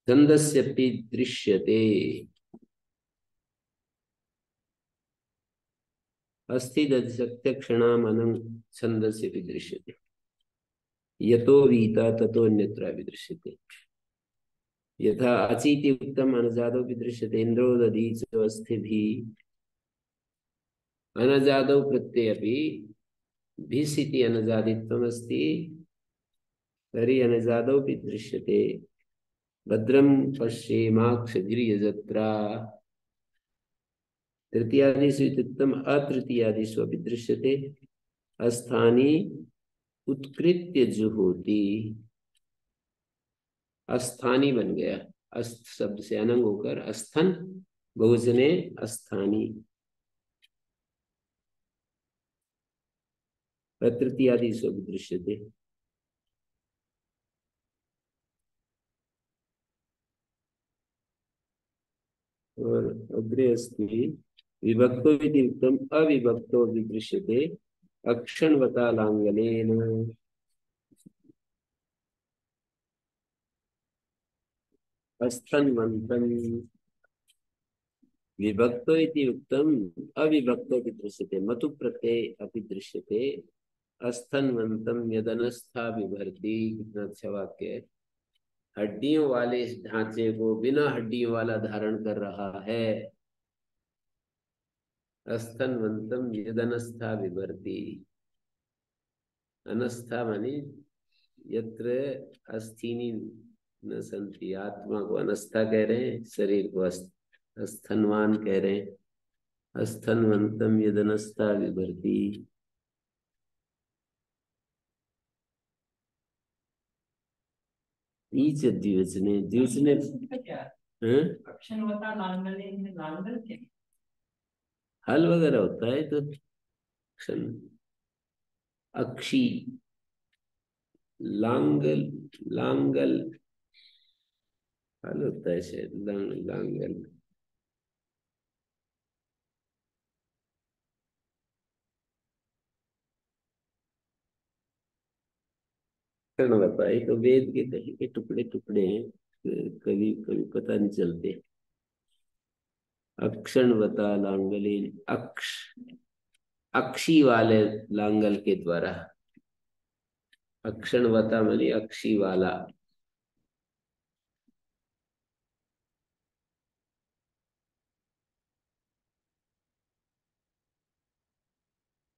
छन्दस्यपि दृश्यते अस्ति सत्यक्षणामनं छन्दस्यपि दृश्यते यतो वीता ततो अन्यत्रापि दृश्यते यथा अचीति उक्तम् अनजादोऽपि दृश्यते इन्द्रो दधीचो अस्थिभिः अनजादौ प्रत्यये अपि भिस् इति अनजादित्वम् अस्ति तर्हि अनजादोऽपि दृश्यते भद्रं पश्येमाक्षभिर्यजत्रा तृतीयादिषु इत्युक्तम् अतृतीयादिषु अपि दृश्यते अस्थानी उत्कृत्य जुहोति अस्थानी बन गया अस्त शब्द से अनंग होकर अस्थन बहुवचने अस्थानी तृतीयादिषु अपि दृश्यते और अग्रे अस्ति विभक्तो इति उक्तम् अविभक्तो अपि दृश्यते अक्षणवता लाङ्गलेन अस्थन्वन्तम् विभक्तो इति उक्तम् अविभक्तो अपि दृश्यते मतु प्रत्यये अपि दृश्यते अस्थन्वन्तम् यदनस्था बिभर्ति कितना अच्छा वाक्य है हड्डियों वाले इस ढांचे को बिना हड्डियों वाला धारण कर रहा है अस्थन्वन्तम् यदनस्था बिभर्ति अनस्था मानी यत्र अस्थीनि न संति आत्मा को अनस्था कह रहे हैं शरीर को अस्थनवान कह रहे हैं अस्थन्वन्तम् यदनस्था बिभर्ति ईच द्विवचने द्विवचने हल वगैरह होता है तो क्षण अक्षी लांगल लांगल हल होता है शायद लांगल क्षण बताए तो वेद के कहीं के टुकड़े टुकड़े हैं कभी कभी पता नहीं चलते अक्षणवता लांगले अक्षी वाले लांगल के द्वारा अक्षणवता मानी अक्षी वाला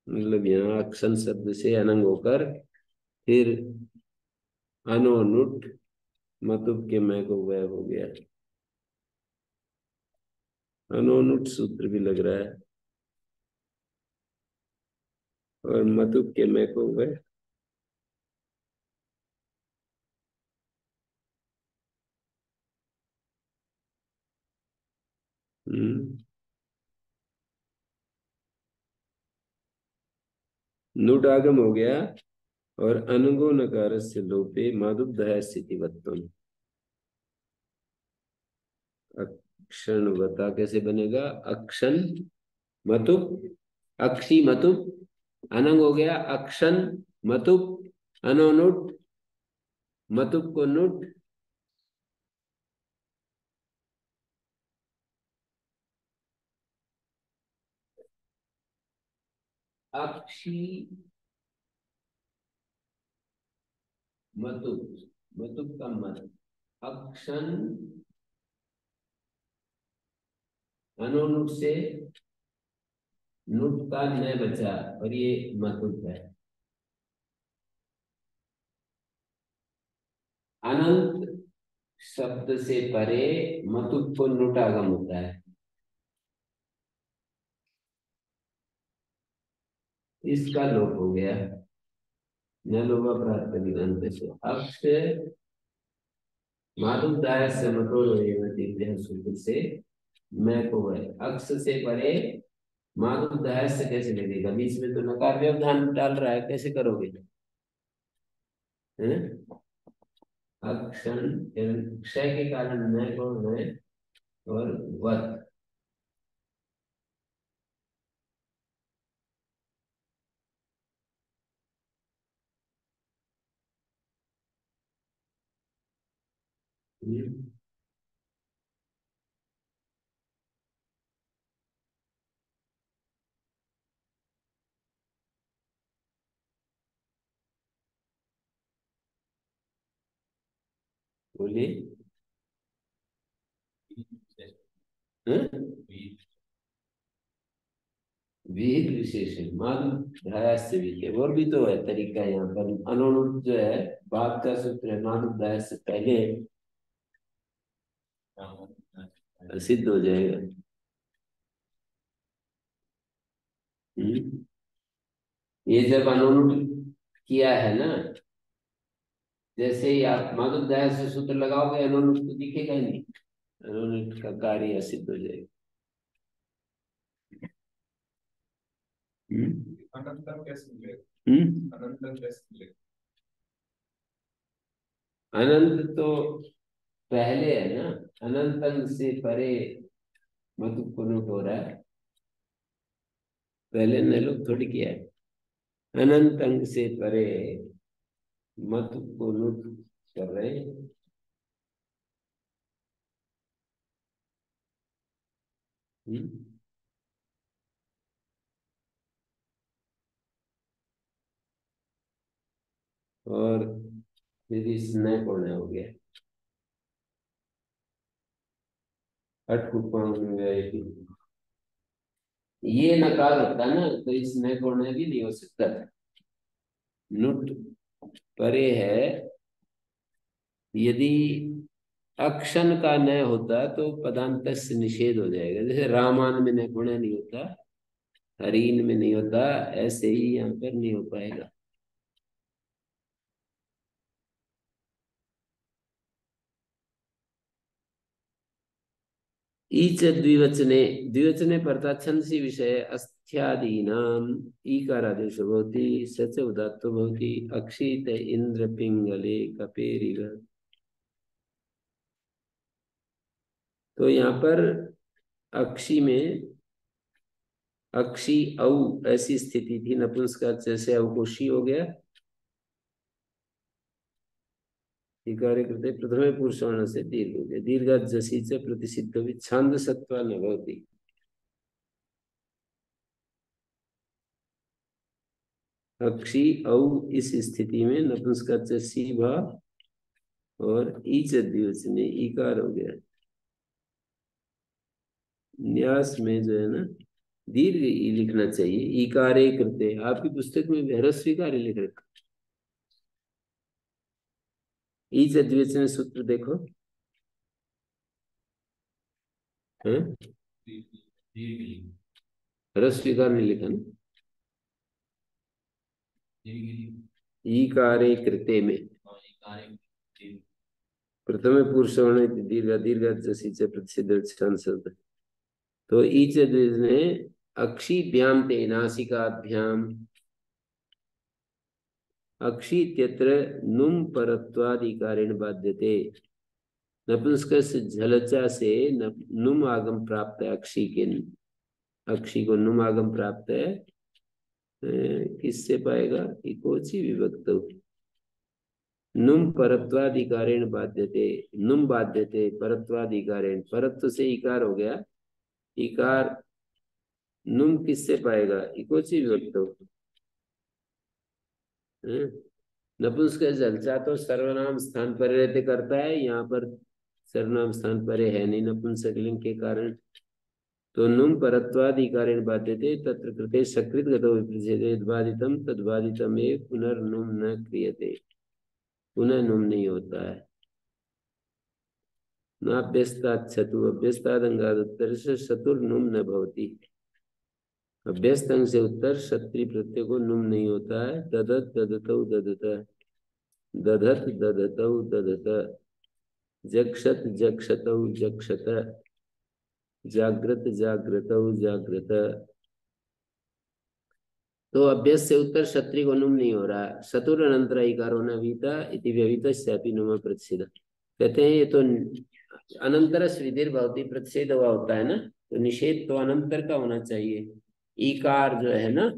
मतलब यहाँ अक्षण शब्द से अनंग होकर फिर अनोनुट मतुब के मैं को वह हो गया अनोनुट सूत्र भी लग रहा है और मतुब के मैं को वह नुट आगम हो गया और अनुगो नकार से लोपे मादुब्धय स्थितिवत्तम अक्षण बता कैसे बनेगा अक्षण मतुब अक्षी मतुब अनंग हो गया अक्षण मतुब अनोनुट मतुब को नुट अक्षी मतुब मतुब का मत अक्षण अनोनुट से नुट का न बचा और ये मतुब है अनंत शब्द से परे मतुब को नुट आगम होता है इसका लोप हो गया। न लोभा प्राप्त निगंत से अक्ष मातुदाय से सूत्र से मैं को है अक्ष से परे मातुदाय से कैसे लगेगा? बीच में तो नकार व्यवधान डाल रहा है, कैसे करोगे? हैं? अक्षण क्षय के कारण मैं को है और वत। बोलिए। हैं? वीर विशेषण माधव धायस्य भी है, और भी तो है तरीका यहाँ पर। अनुरूप जो है बात का सूत्र है, माधव धाय से पहले सिद्ध हो जाएगा। हम्म। ये जब अनुरूप किया है ना, जैसे ही आप माधव धाय से सूत्र लगाओगे अनुरूप तो दिखेगा ही नहीं, अनुरूप का कार्य सिद्ध हो जाएगा। अनंतम कैसे मिलेगा? अनंतम कैसे मिलेगा? अनंत तो पहले है ना, अनंतम से परे मतलब कुनुट हो रहा है, पहले ने लोग थोड़ी किया है। अनंत अंग से परे मत कुनुट कर रहे हैं। हम्म। और फिर इसमें कौन हो गया हट कुपांग में गए। ये नकार होता ना तो इसमें कौन भी नहीं हो सकता था। नुट परे है, यदि अक्षन का न होता तो पदांत से निषेध हो जाएगा। जैसे रामान में न गुण नहीं होता, हरीन में नहीं होता, ऐसे ही यहाँ पर नहीं हो पाएगा। ईच द्विवचने द्विवचने परताच्छंसी विषय अस्त्यादीनाम ईकारादेशो भवति सच उदात्तो भवति अक्षित इंद्र पिंगले कपेरिव। तो यहाँ पर अक्षी में अक्षी औ ऐसी स्थिति थी, नपुंसक जैसे अवकोशी हो गया। इकारे कृते प्रथमे पुरुषवर्ण से दीर्घ हो गया, दीर्घ जसी च प्रतिषिद्ध भी छंद सत्व न भवति। अक्षी औ इस स्थिति में नपुंसक सी भ और ईच द्विवचने इकार हो गया। न्यास में जो है ना दीर्घ ई लिखना चाहिए, इकारे कृते। आपकी पुस्तक में ह्रस्व इकार लिख रखा। ईच द्विवचन सूत्र देखो है, ह्रस्व इकार नहीं लिखा ना। ईकारे कृते में प्रथम पुरुष दीर्घ दीर्घ जसी च प्रतिषिद्ध शब्द। तो ईच ने अक्षीभ्याम ते नासिकाभ्याम अक्षी इत्यत्र नुम परत्वादिकारेण बाध्यते। नपुंसक से झलचा से नुम आगम प्राप्त है, अक्षी के अक्षी को नुम आगम प्राप्त है। किससे पाएगा? इकोची विभक्त नुम परत्वाधिकारेण बाध्यते, नुम बाध्यते परत्वाधिकारेण, परत्व से इकार हो गया, इकार नुम किससे पाएगा? इकोची विभक्त। नपुंसक जलचा तो सर्वनाम स्थान पर रहते करता है, यहाँ पर सर्वनाम स्थान पर है नहीं नपुंसक लिंग के कारण। तो नुम परत्वाधिकारेण बाध्यते तत्र कृते सकृत गतो विप्रसेदे यद्बाधितम तद्बाधितम एव पुनर्नुम न क्रियते। पुनः नुम नहीं होता है। नाभ्यस्तात् छतु अभ्यस्तादंगाद उत्तर से शतुर्नुम न भवति। अभ्यस्त अंग से उत्तर क्षत्रिय प्रत्यय को नुम नहीं होता है। दधत दधतौ दधत, दधत दधतौ दधत, जक्षत जक्षतौ जक्षत, जागृत जागृतौ जागृत। तो अभ्यस्त से उत्तर क्षत्रिय को नुम नहीं हो रहा। शतुर अनंतर इकार होना वीता इति व्यवीतस्यापि नुम प्रतिषेध। कहते हैं ये तो अनंतर श्रीधीर भवती प्रतिषेध हुआ होता है ना, तो निषेध तो अनंतर का होना चाहिए। ईकार जो है ना,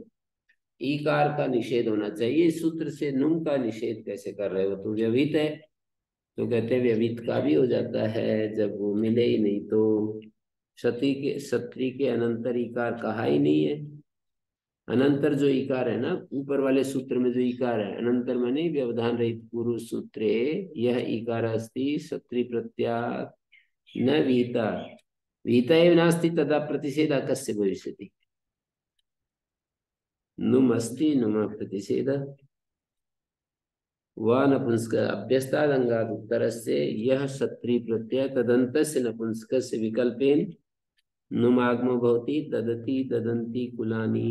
ईकार का निषेध होना चाहिए। इस सूत्र से नुम का निषेध कैसे कर रहे हो, तो व्यवीत है। तो कहते हैं व्यवीत का भी हो जाता है जब वो मिले ही नहीं तो। क्षत्रिय के अनंतर ईकार कहा ही नहीं है। अनंतर जो इकार है ना, ऊपर वाले सूत्र में जो इकार है, अनंतर माने व्यवधान रहित पूर्व सूत्रे यह इकार अस्ति क्षत्रिय प्रत्यात् न विहिता, विहिता एव नास्ति तदा प्रतिषेध कस्य भविष्यति। नुम अस्ति नुम प्रतिषेध। व नपुंसक अभ्यस्तादंगात् उत्तरस्य यह क्षत्रिय प्रत्यय तदन्तस्य नपुंसकस्य विकल्पेन नुमागमो भवति। ददति ददन्ति कुलानि,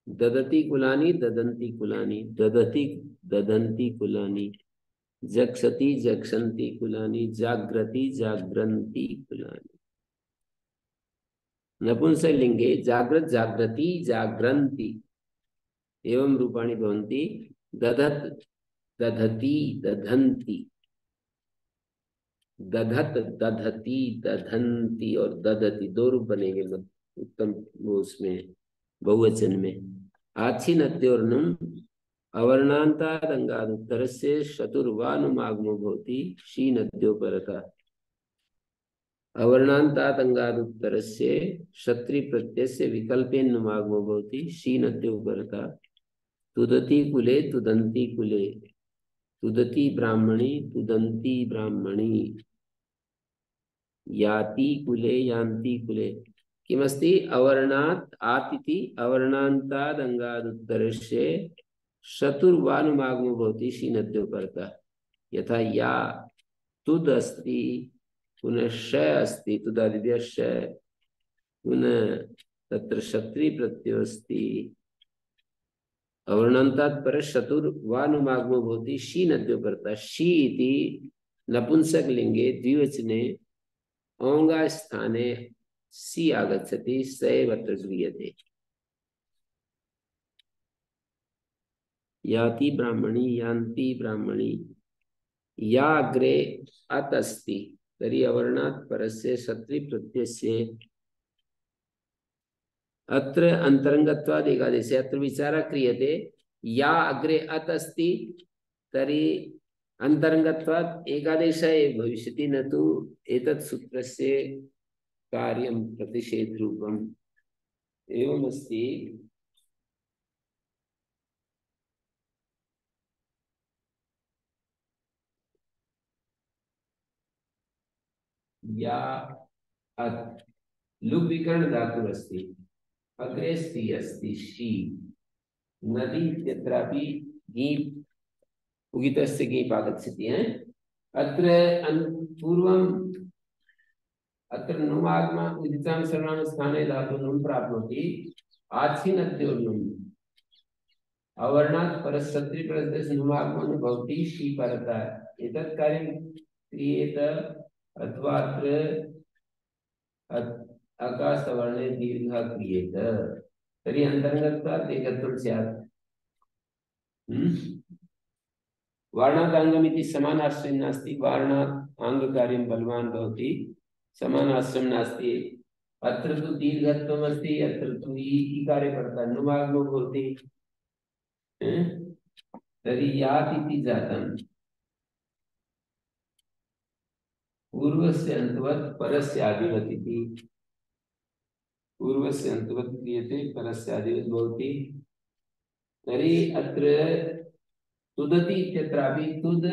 ददति कुलानि ददन्ति कुलानि, ददति ददन्ति कुलानि, जक्षति जक्षन्ति कुलानि, जाग्रति जाग्रन्ति कुलानि। नपुंसकलिंगे जाग्रत जाग्रति जाग्रन्ति एवं रूपाणि भवन्ति। दधत दधति दधन्ति, दधत दधति दधन्ति और दधति दो रूप बनेंगे उत्तम वो उसमें बहुवचन में। आच्छिन्नत्योर्नुम अवर्णान्तादंगाद् उत्तरस्य शतुर्वानुमागमो भवति शीनद्यो परतः। अवर्णान्तादंगाद् उत्तरस्य क्षत्रिय प्रत्ययस्य विकल्पेन नुमागमो भवति शीनद्यो परतः। तुदति कुले तुदन्ति कुले, तुदति ब्राह्मणी तुदन्ति ब्राह्मणी, याति कुले यान्ति कुले। किमस्ति अवर्णात् आतिथि अवर्णान्तादंगाद् उत्तरस्य शतुर्वानुमागमो भवति शीनद्यो परतः। यथा या तुद अस्ति पुनः श अस्ति तुदादिभ्यः श, पुनः तत्र क्षत्रिय प्रत्ययो अस्ति अवर्णान्तात् परः शतुर्वानुमागमो भवति शीनद्यो परतः। शी इति नपुंसकलिंगे द्विवचने औंगा स्थाने सी आगच्छति, स एव अत्र गृह्यते। याति ब्राह्मणी यान्ति ब्राह्मणी, या अग्रे अत अस्ति तर्हि अवर्णात् परस्य क्षत्रिय प्रत्ययस्य अत्र अंतरंगत्वाद् एकादेशे अत्र विचारः क्रियते। या अग्रे अत अस्ति तर्हि अंतरंगत्वाद् एकादेशः एव भविष्यति, न तु एतत् सूत्रस्य कार्यं प्रतिषेध रूपम्। एवमस्ति। या अत् लुक् विकर्ण धातुः अस्ति, अग्रे स्ति अस्ति शी, नदी इत्यत्रापि गीप् उगितस्य गीप् आगच्छति है। अत्र पूर्वम् अत्र नुमागम उदितां सर्वनाम स्थाने धातु नुम् प्राप्नोति। आच्छिन्नत्योर्नुम् अवर्णात् परः क्षत्रिय प्रत्ययस्य नुमागमो भवति शी परतः। एतत् कार्यं क्रियेत अथवा अत्र अकाशवर्णे दीर्घः क्रियेत तर्हि अन्तर्गतात् एकत्वं स्यात्। वर्णादाङ्गमिति समानाश्रयं नास्ति, वर्णात् आङ्गकार्यं बलवान् भवति, समानाश्रयं नास्ति। अत्र तु दीर्घत्वम् अस्ति, अत्र तु इकारे पडता नुमागमो भवति। तर्हि यात् इति जातम्। पूर्वस्य अन्तवत् परस्य आदिवत् इति, पूर्वस्य अन्तवत् क्रियते परस्य आदिवत् भवति। तर्हि अत्र तुदति इत्यत्रापि तुद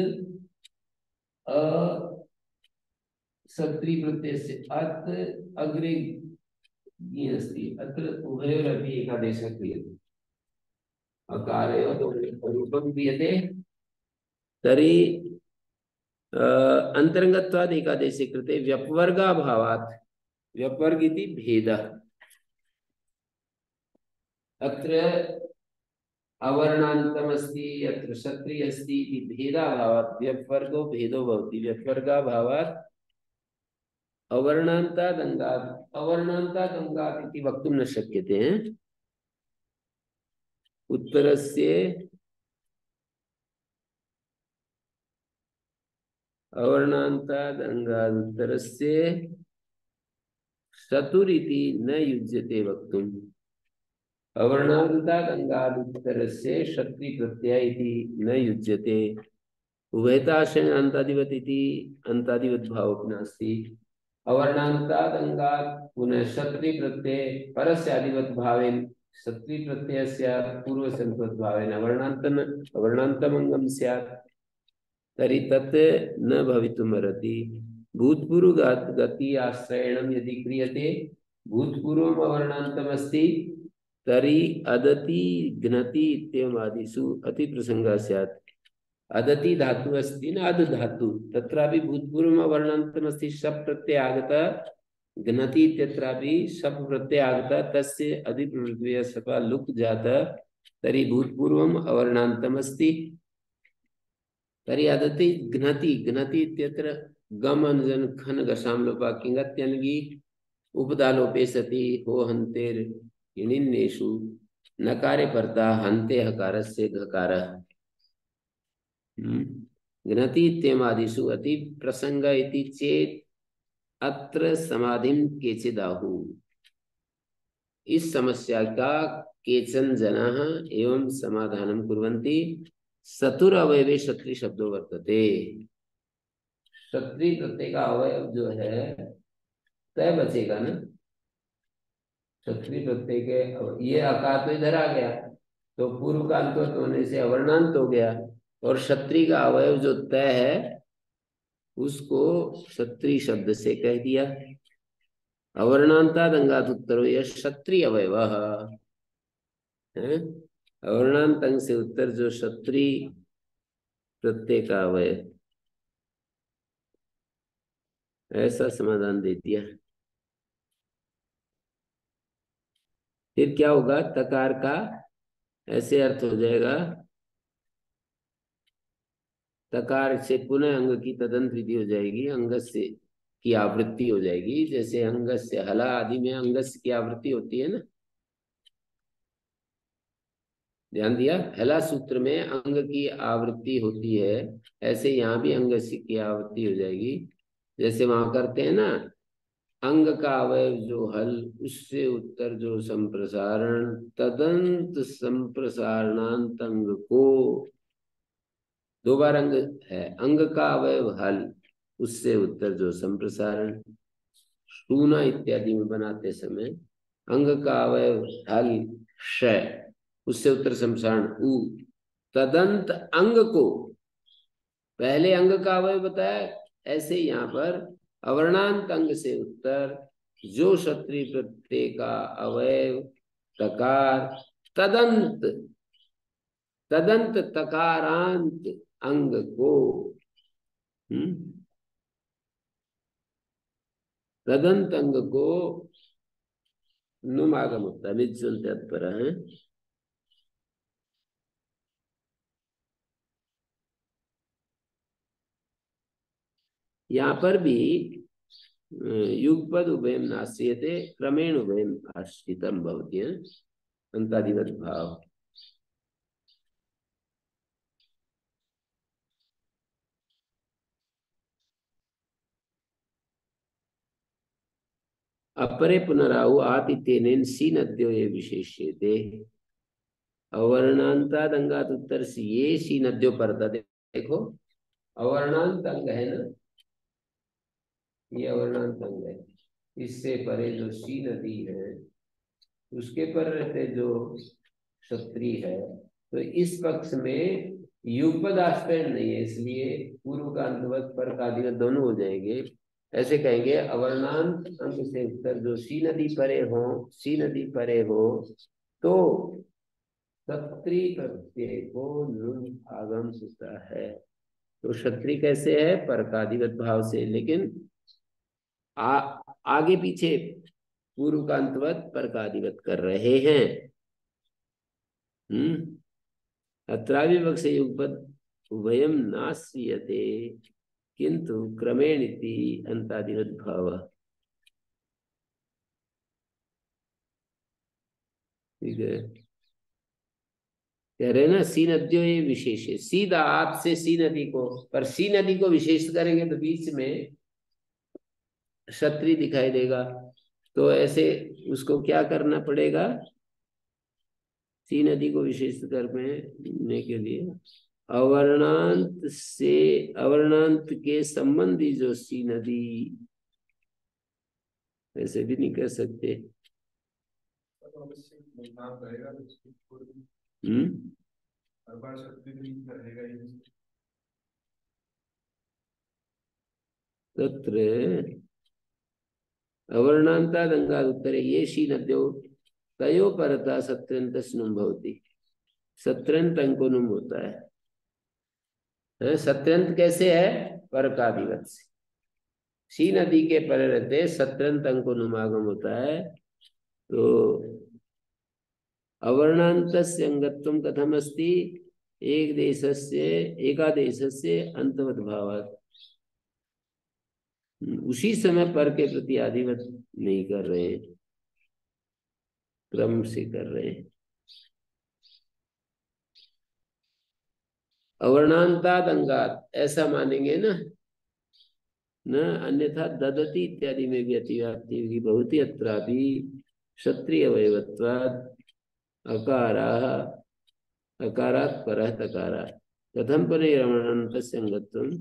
क्षत्रिय प्रत्ययस्य अत् अग्रे ये अस्ति, अत्र उभयोरपि एकादेशः क्रियते, अकारयोः रूपं क्रियते। तर्हि अंतरंगत्वाद् एकादेशे कृते व्यपवर्गाभावात्, व्यपवर्ग इति भेदः, अत्र अवर्णान्तमस्ति, अत्र क्षत्रिय अस्ति इति भेदाभावात् व्यपवर्गो भेदो भवति। व्यपवर्गाभावात् अवर्णान्तादङ्गात् अवर्णान्तादङ्गात् इति वक्तुं न शक्यते। उत्तरस्य अवर्णान्तादङ्गात् उत्तरस्य चतुरिति न युज्यते वक्तुम्। अवर्णान्तादङ्गात् उत्तरस्य क्षत्रि प्रत्यय इति न युज्यते। उभयताशय अन्तादिवत् इति अन्तादिवत् भावो नास्ति। अवर्णान्तादङ्गात् पुनः क्षत्रि प्रत्यय परस्य आदिवत् भावेन क्षत्रि प्रत्ययस्य पूर्वसन्त्वत् भावेन अवर्णान्तमङ्गं स्यात् तर्हि तत् न भवितुमर्हति। भूतपूर्व गति आश्रयणं यदि क्रियते भूतपूर्वम् अवर्णान्तमस्ति तर्हि अदति घ्नति इत्येवम् आदिषु अतिप्रसङ्गः स्यात्। अदति धातु अस्ति न अद धातु, तत्रापि भूतपूर्वम् अवर्णान्तमस्ति। शप् प्रत्यय आगतः घ्नति इत्यत्रापि शप् प्रत्यय आगतः तस्य अधिप्रवृत्तिः सपा लुक् जातः तर्हि भूतपूर्वम् अवर्णान्तमस्ति। तर्हि अदति घ्नति घ्नति इत्यत्र गम अनुजन खन गशाम लोपा किंगत्यनगी उपदालोपे सति हो हन्तेर इणिन्नेषु नकारे परता हन्ते हकारस्य घकारः। घ्नति इत्येमादिषु अति प्रसंग इति चेत् अत्र समाधिं केचिदाहु। इस समस्या का केचन जनाः एवं समाधानं कुर्वन्ति। सतुर अवयवे क्षत्रि शब्दो वर्तते। क्षत्रि प्रत्यय का अवयव जो है तय बचेगा ना। क्षत्रि प्रत्यय के ये आकार तो इधर आ गया तो पूर्व का अंत होने से अवर्णांत हो गया और क्षत्रि का अवयव जो तय है उसको क्षत्रि शब्द से कह दिया। अवर्णांतादंगात् उत्तरो यह क्षत्रि अवयव है। अवर्णांत अंग से उत्तर जो क्षत्रि प्रत्यय का अवयव, ऐसा समाधान दे दिया। फिर क्या होगा, तकार का ऐसे अर्थ हो जाएगा, तकार से पुनः अंग की तदंत विधि हो जाएगी, अंगस से की आवृत्ति हो जाएगी। जैसे अंगस से हला आदि में अंगस की आवृत्ति होती है ना, ध्यान दिया। हला सूत्र में अंग की आवृत्ति होती है, ऐसे यहाँ भी अंगस की आवृत्ति हो जाएगी। जैसे वहां करते हैं ना, अंग का अवयव जो हल उससे उत्तर जो संप्रसारण तदंत संप्रसारणांत अंग को, दो बार अंग है, अंग का अवयव हल उससे उत्तर जो संप्रसारण। शूना इत्यादि में बनाते समय अंग का अवयव हल श उससे उत्तर संप्रसारण उ। तदंत अंग को पहले अंग का अवयव बताया, ऐसे यहाँ पर अवर्णांत अंग से उत्तर जो क्षत्रि प्रत्यय का अवयव तकार तदंत तदंत तकारांत अंग को तदंत अंग को नुमागम होता है। यहाँ पर भी युगपद उभयम नाश्रियते क्रमेण उभयम आश्रितम भवति अंतादिवत भाव। अपरे पुनराहु आतिथ्यनेन सीनद्यो ये विशेष्यते। अवर्णांताद अंगात उत्तर से ये सीनद्यो परता। देखो अवर्णांत अंग है ना, ये अवर्णांत अंग है, इससे परे जो सी नदी है उसके पर रहते जो क्षत्रि है, तो इस पक्ष में युगपद आश्रय नहीं है, इसलिए पूर्व का अंतवत पर का आदिवत दोनों हो जाएंगे। ऐसे कहेंगे अवर्णांत अंग से उत्तर जो सी नदी परे हो, सी नदी परे हो तो क्षत्रि प्रत्यय को नुन आगम होता है। तो क्षत्रि कैसे है, परकादिवत भाव से, लेकिन आगे पीछे पूर्व का अंतवत परकादिवत कर रहे हैं। अत्राविवक्षे युगपद उभयं नाश्रियते किंतु क्रमेण इति अंतादिवत भाव। ठीक है, कह रहे ना सी नदियों ये विशेष है, सीधा आप से सी नदी को, पर सी नदी को विशेष करेंगे तो बीच में क्षत्रिय दिखाई देगा, तो ऐसे उसको क्या करना पड़ेगा, सी नदी को विशेष करने के लिए अवर्णांत से, अवर्णांत के संबंधी जो सी नदी, ऐसे भी नहीं कर सकते। तत्र अवर्णांतादंगाद उत्तरे ये शी नद्यो तयो परता सत्रंत स्नुम भवति। सत्रंत अंकुनुम होता है, सत्रंत कैसे है, परकादिवत से, शी नदी के पर रहते सत्रंत अंकुनुम आगम होता है। तो अवर्णांतस्य अंगत्वम कथम अस्ति, एक देशस्य एकादेशस्य अंतवत भावात्, उसी समय पर के प्रति आदिवत नहीं कर रहे हैं, क्रम से कर रहे हैं। अवर्णांताद अंगात ऐसा मानेंगे ना, न अन्यथा ददति इत्यादि में भी अतिव्याप्ति होगी। बहुत ही अत्रापि क्षत्रिय अवयवत्वाद अकाराः अकारात् परः तकारात् कथम परिरमणन्तस्य अंगत्वम्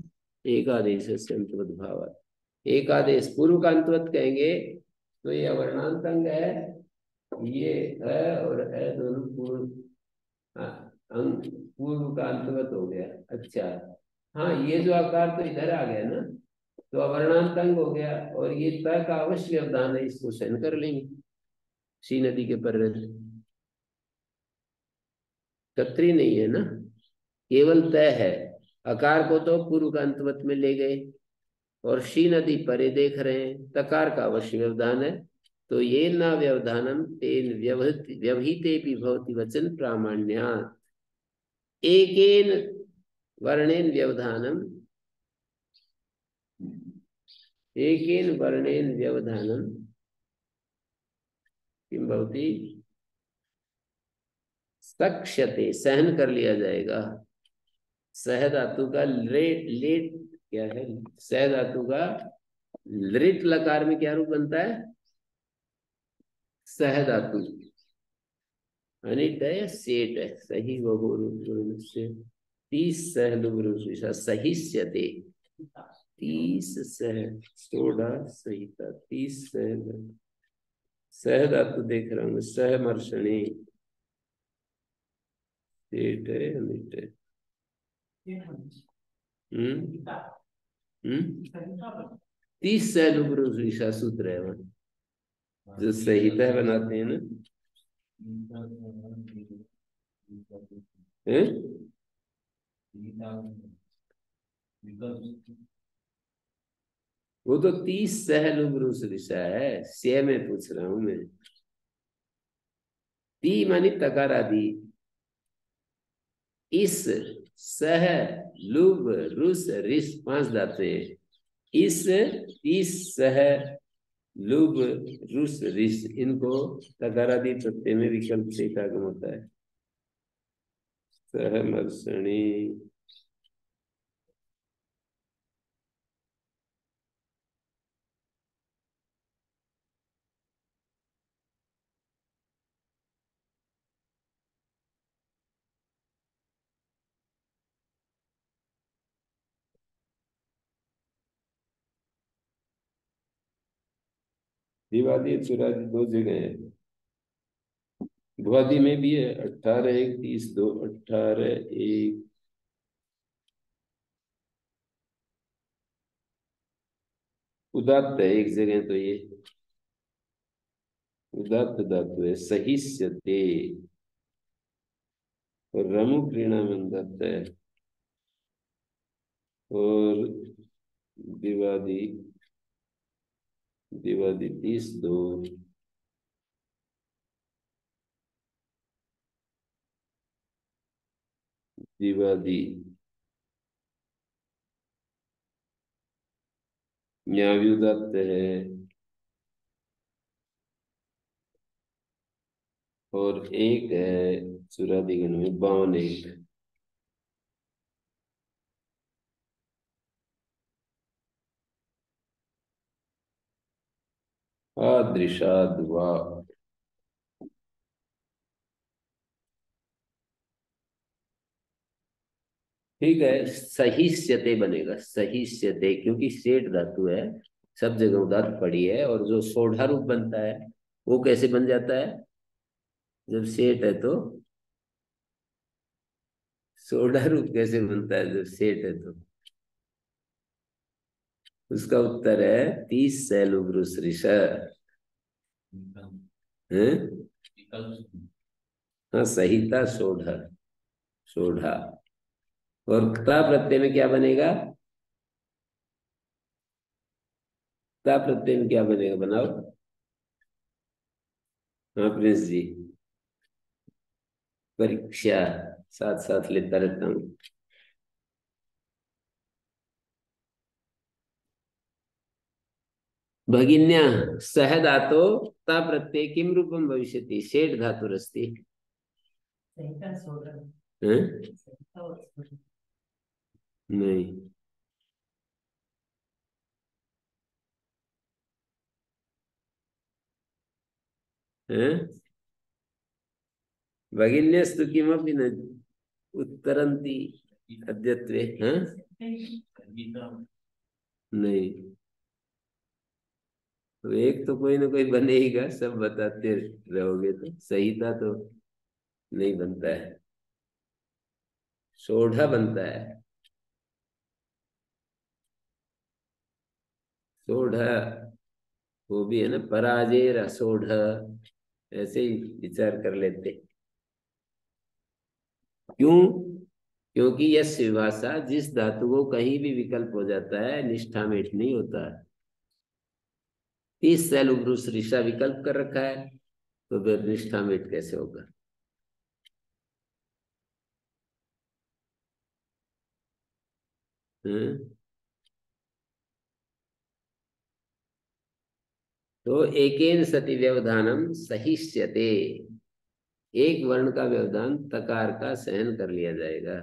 एकादेशस्य अंतवत भावात्। एकादेश पूर्व का अंतवत कहेंगे तो ये अवर्णांत अंग है, ये और दोनों पूर्व अंग, पूर्व का अंतवत हो गया। अच्छा, हाँ ये जो आकार तो इधर आ गया ना, तो अवर्णांत अंग हो गया, और ये त का अवश्य व्यवधान है, इसको सहन कर लेंगे सी नदी के पर। क्षत्रिय नहीं है ना, केवल तय है, अकार को तो पूर्व का अंतवत में ले गए और शी नदी परे देख रहे हैं, तकार का अवश्य व्यवधान है, तो ये न व्यवधानम तेन व्यवहिते भी भवति वचन प्रामाण्यात् एकेन वर्णेन व्यवधानम, एकेन वर्णेन व्यवधानम किम भवति, सक्ष्यते सहन कर लिया जाएगा। सह धातु का लेट क्या है, सह धातु का लृट लकार में क्या रूप बनता है, सह धातु, अनिट है सेट है, सही बहु रूप से 30 सह लुग सहिष्यते, 30 सह सोडा सहिता 30 सह, सह धातु देख रहा हूँ, सह मर्षणी सेट है अनिट है। हम्म 30 सह लुग सूत्र है वहां, जो संहिता बनाते हैं ना, वो तो 30 सहलुब्रुस दिशा है, से में पूछ रहा हूं मैं। ती मानी तकार आदि, इस सह लुब रुस रिस 5 धातु, इस सह लुब रुस रिस, इनको तकार आदि प्रत्यय में विकल्प से आगम होता है। सहमर्षणी दिवादी चुरादी 2 जगह है, भुआदी में भी है, 18 1 30 2, 18 1 उदात्त है एक जगह, तो ये उदात्त धातु है, सहिष्यते, और रमु क्रीड़ा में दत्त है, और दिवादी दिवादी 30 2, जीवादि, यहाँ भी उदात्त है। और एक है सुरादिगण में 52 एक। अदृशाद वा। ठीक है, सहिष्यते बनेगा, सहिष्यते, क्योंकि सेठ धातु है, सब जगह उदात्त पड़ी है। और जो सोढ़ा रूप बनता है वो कैसे बन जाता है जब सेठ है तो? सोढ़ा रूप कैसे बनता है जब सेठ है तो? उसका उत्तर है 30 सैलुब्रु सृष है। हाँ, सहिता सोढ़ा, सोढ़ा। और क्ता प्रत्यय में क्या बनेगा? क्ता प्रत्यय में क्या बनेगा, बनाओ। हाँ प्रिंस जी, परीक्षा साथ साथ लेता रहता हूँ। भगिन्या सह धातो ता प्रत्यय किम रूपम भविष्यति? सेठ धातुरस्ति। हैं? नहीं। हैं? भगिन्यस्तु किमपि न उत्तरन्ति अद्यत्वे। हैं? नहीं, तो एक तो कोई ना कोई बनेगा, सब बताते रहोगे तो सही था तो नहीं बनता है, सोढ़ा बनता है। सोढ़ा वो भी है ना, पराजेर असोढ़, ऐसे ही विचार कर लेते। क्यों? क्योंकि यह विभाषा जिस धातु को कहीं भी विकल्प हो जाता है निष्ठा में नहीं होता है। 30 सैल उब्रुस ऋषा विकल्प कर रखा है, तो फिर निष्ठा में कैसे होगा? हम्म? तो एकेन सति व्यवधानम सहिष्यते, एक वर्ण का व्यवधान तकार का सहन कर लिया जाएगा।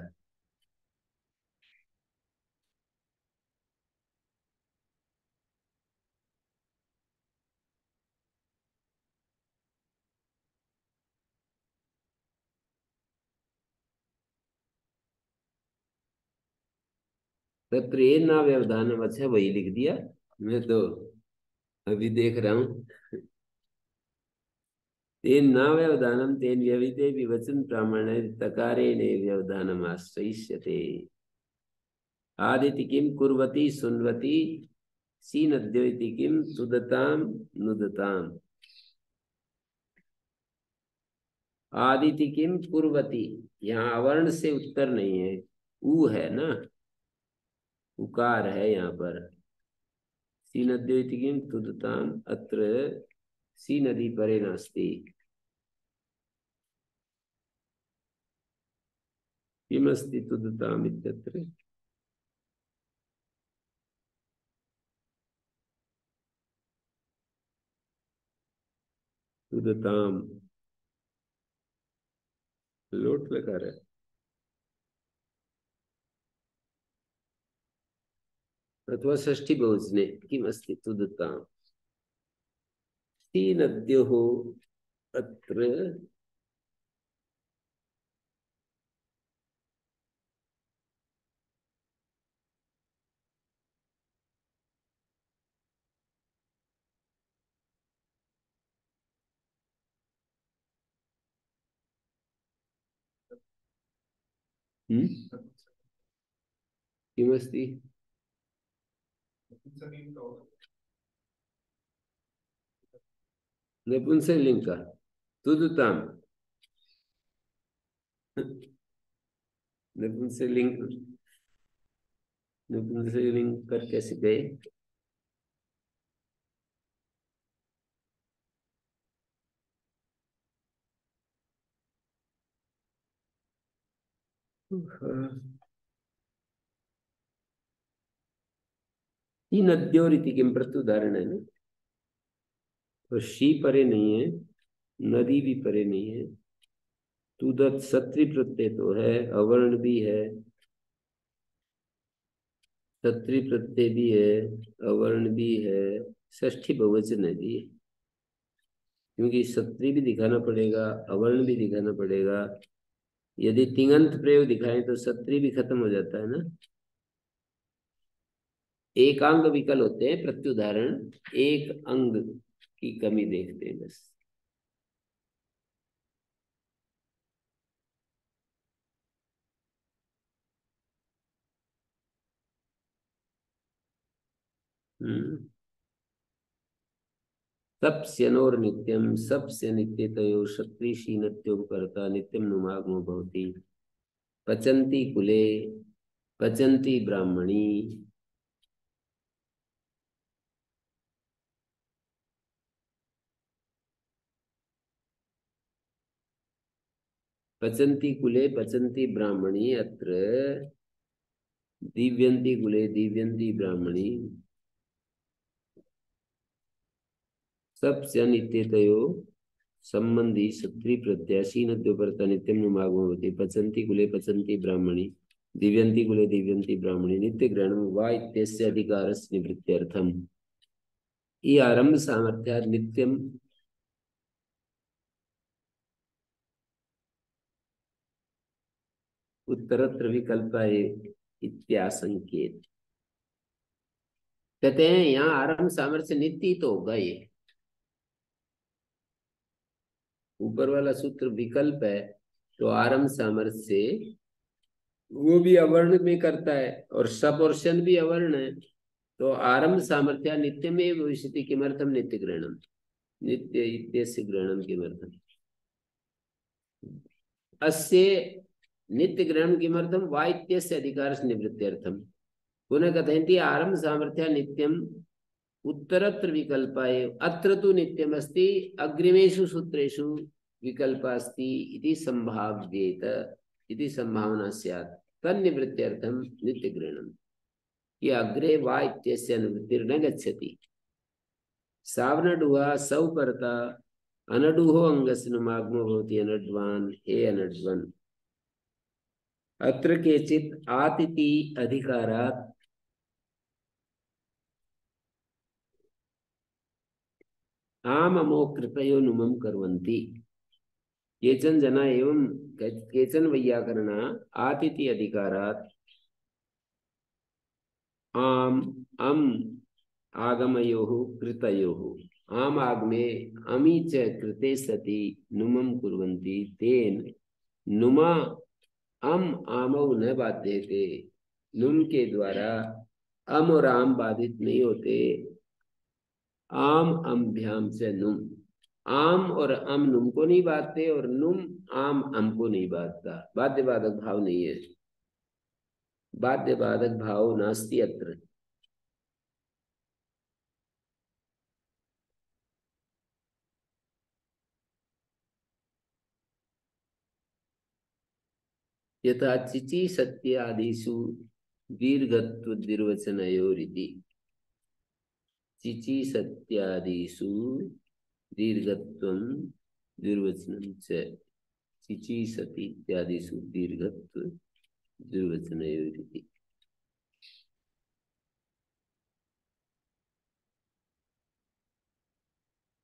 तत्र ये ना व्यवधानम, अच्छा वही लिख दिया, मैं तो अभी देख रहा हूँ। तेन न व्यवधानम तेन व्यवहिते विवचन प्रामाण्य तकारेण व्यवधानम आश्रयिष्यते। आदिति किम कुर्वती सुन्वती सीनद्यो इति किम तुदताम नुदताम। आदिति किम कुर्वती, यहाँ अवर्ण से उत्तर नहीं है, ऊ है ना, उकार है यहाँ पर। सीनद्यो इति किम तुदताम, अत्र सी नदी परे नास्ति। किमस्ति तुदताम इत्यत्र? तुदताम लोट लगा रहा है। अथवा षष्ठी बहुवचने किमस्ति तुदताम। नद्योः अत्र। हम्म? किमस्ति? नपुंसकलिंग का तुदताम। नपुंसकलिंग, नपुंसकलिंग कर कैसे गए? तीन नद्यों रीति किम प्रत्युदाहरण है ना, तो शी परे नहीं है, नदी भी परे नहीं है, तुदत सत्री प्रत्यय तो है, अवर्ण भी है, सत्री प्रत्यय भी है, अवर्ण भी है, षष्ठी बहुवचन है जी, क्योंकि सत्री भी दिखाना पड़ेगा, अवर्ण भी दिखाना पड़ेगा। यदि तिङंत प्रयोग दिखाएं तो सत्री भी खत्म हो जाता है ना। एकांग विकल होते हैं प्रत्युदाहरण, एक अंग की कमी देखते हैं बस। सप्स्यनोर नित्यम, सप्स्य नित्यतयो क्षत्रि शीनत्योपकर्ता नित्यम नुमागमो भवति, पचन्ति कुले, पचन्ति ब्राह्मणी, पचन्ति कुले पचन्ति ब्राह्मणी, अत्र दिव्यन्ति कुले दिव्यन्ति ब्राह्मणी, सप्स्य नित्यतयो संबंधी क्षत्रि प्रत्याशी नद्योपरता नित्यम नुमागमो भवति, पचन्ति कुले पचन्ति ब्राह्मणी, दिव्यन्ति कुले दिव्यन्ति ब्राह्मणी, नित्य ग्रहणम वा इत्यस्य अधिकारस्य निवृत्त्यर्थम। ई आरंभ सामर्थ्यात् नित्यम उत्तरत्र विकल्पाय इत्याशंकेत। कहते हैं यहाँ आरंभ सामर्थ्य नित्य ही तो होगा, ये ऊपर वाला सूत्र विकल्प है, तो आरंभ सामर्थ्य से वो भी अवर्ण में करता है और सपोर्शन भी अवर्ण है, तो आरंभ सामर्थ्य नित्य में भविष्यति किमर्थम नित्य ग्रहणम, नित्य इत्यस्य ग्रहणम किमर्थम, अस्य नित्य ग्रहण किमर्थम वा इत्यस्य अधिकारस्य निवृत्त्यर्थम। पुनः कथयन्ति आरंभ सामर्थ्य नित्यम उत्तरत्र विकल्पाय, अत्र तु नित्यम अस्ति, अग्रिमेषु सूत्रेषु विकल्प अस्ति इति संभाव्येत, इति संभावना स्यात्, तन्निवृत्त्यर्थम नित्य ग्रहणम। कि अग्रे वा इत्यस्य अनुवृत्तिर्न गच्छति। सावनडुहा सौ परता अनडुहो अंगस्य नुमागमो भवति अनड्वान् हे अनड्वन्। अत्र केचित् आतिथि अधिकारात् आम अमो कृतयो नुमं कुर्वन्ति। केचन जना एवं केचन वैयाकरणा आतिथि अधिकारात् आम अम आगमयोः कृतयोः, आम आगमे अमी च कृते सति नुमं कुर्वन्ति, तेन नुमा अम आमौ न बाध्यते, नुम के द्वारा अम और आम बाधित नहीं होते। आम अम्भ्याम से नुम, आम और अम नुम को नहीं बाधते और नुम आम अम को नहीं बाधता। बाध्य बाधक भाव नहीं है, बाध्य बाधक भाव नास्ति अत्र। यथा चिचि सत्य आदिषु दीर्घत्व निर्वचनयोरिति, चिचि सत्यादिषु दीर्घत्वं निर्वचनं च, चिचि सति इत्यादिषु दीर्घत्व निर्वचनयोरिति।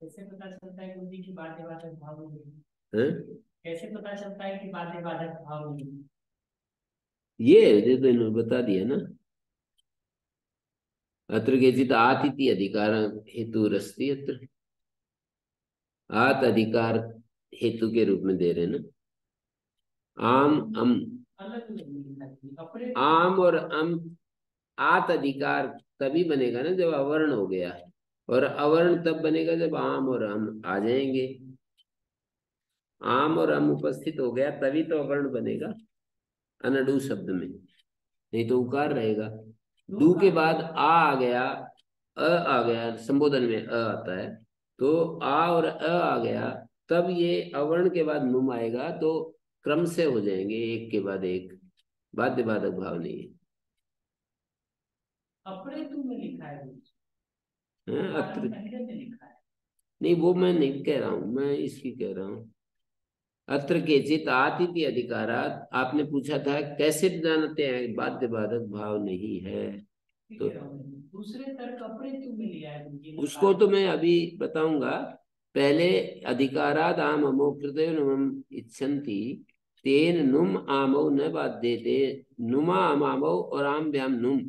कैसे पता चलता है बुद्धि की बाध्य बाधक भाव नहीं? हैं? कैसे पता चलता है कि बाध्य बाधक भाव नहीं? ये दे दो, बता दिया ना। अत्र केचित् आतिथि अधिकार हेतुरस्ति, अत्र आत अधिकार हेतु के रूप में दे रहे हैं ना। आम अम, अलग नहीं, अपने आम और अम आत अधिकार तभी बनेगा ना जब अवर्ण हो गया, और अवर्ण तब बनेगा जब आम और अम आ जाएंगे। आम और अम उपस्थित हो गया तभी तो अवर्ण बनेगा अनडू शब्द में, नहीं तो उकार रहेगा। दू के बाद आ गया, आ गया, संबोधन में आता है, तो आ और आ गया, तब ये अवर्ण के बाद नुम आएगा, तो क्रम से हो जाएंगे एक के बाद एक। बाध्य बाधक भाव नहीं है। अपने तू में लिखा है अत्र में लिखा है। नहीं, वो मैं नहीं कह रहा हूँ, मैं इसकी कह रहा हूँ। अत्र केचित आतिथ्य अधिकारात, आपने पूछा था कैसे जानते हैं बाध्य बाधक भाव नहीं है, तो दूसरे तर्क अपने तू में लिया है उसको तो मैं अभी बताऊंगा। पहले अधिकाराद आम अमो कृतयो नुम इच्छन्ति तेन नुम आमो न बाध्यते, नुमा आमामो और आम व्याम नुम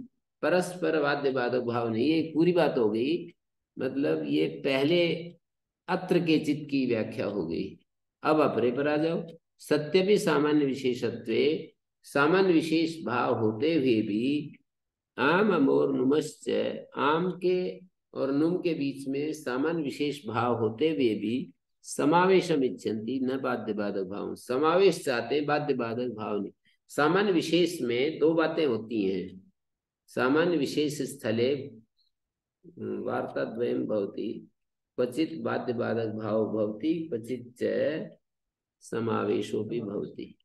परस्पर बाध्य बाधक भाव नहीं, ये पूरी बात हो गई। मतलब ये पहले अत्र के चित्त की व्याख्या हो गई। अब अपरे पर आ जाओ। सत्य भी सामान्य विशेषत्वे, सामान्य विशेष भाव होते हुए भी आम अमोर नुमश्च, आम के और नुम के बीच में सामान्य विशेष भाव होते हुए भी समावेशम इच्छन्ति न बाध्य बाधक भाव, समावेश चाहते बाध्य बाधक भाव नहीं। सामान्य विशेष में दो बातें होती हैं। सामान्य विशेष स्थले वार्ता द्वयम भवति, क्वचित बाध्य बाधक भाव भवति, क्वचित च समावेशो भी भवति।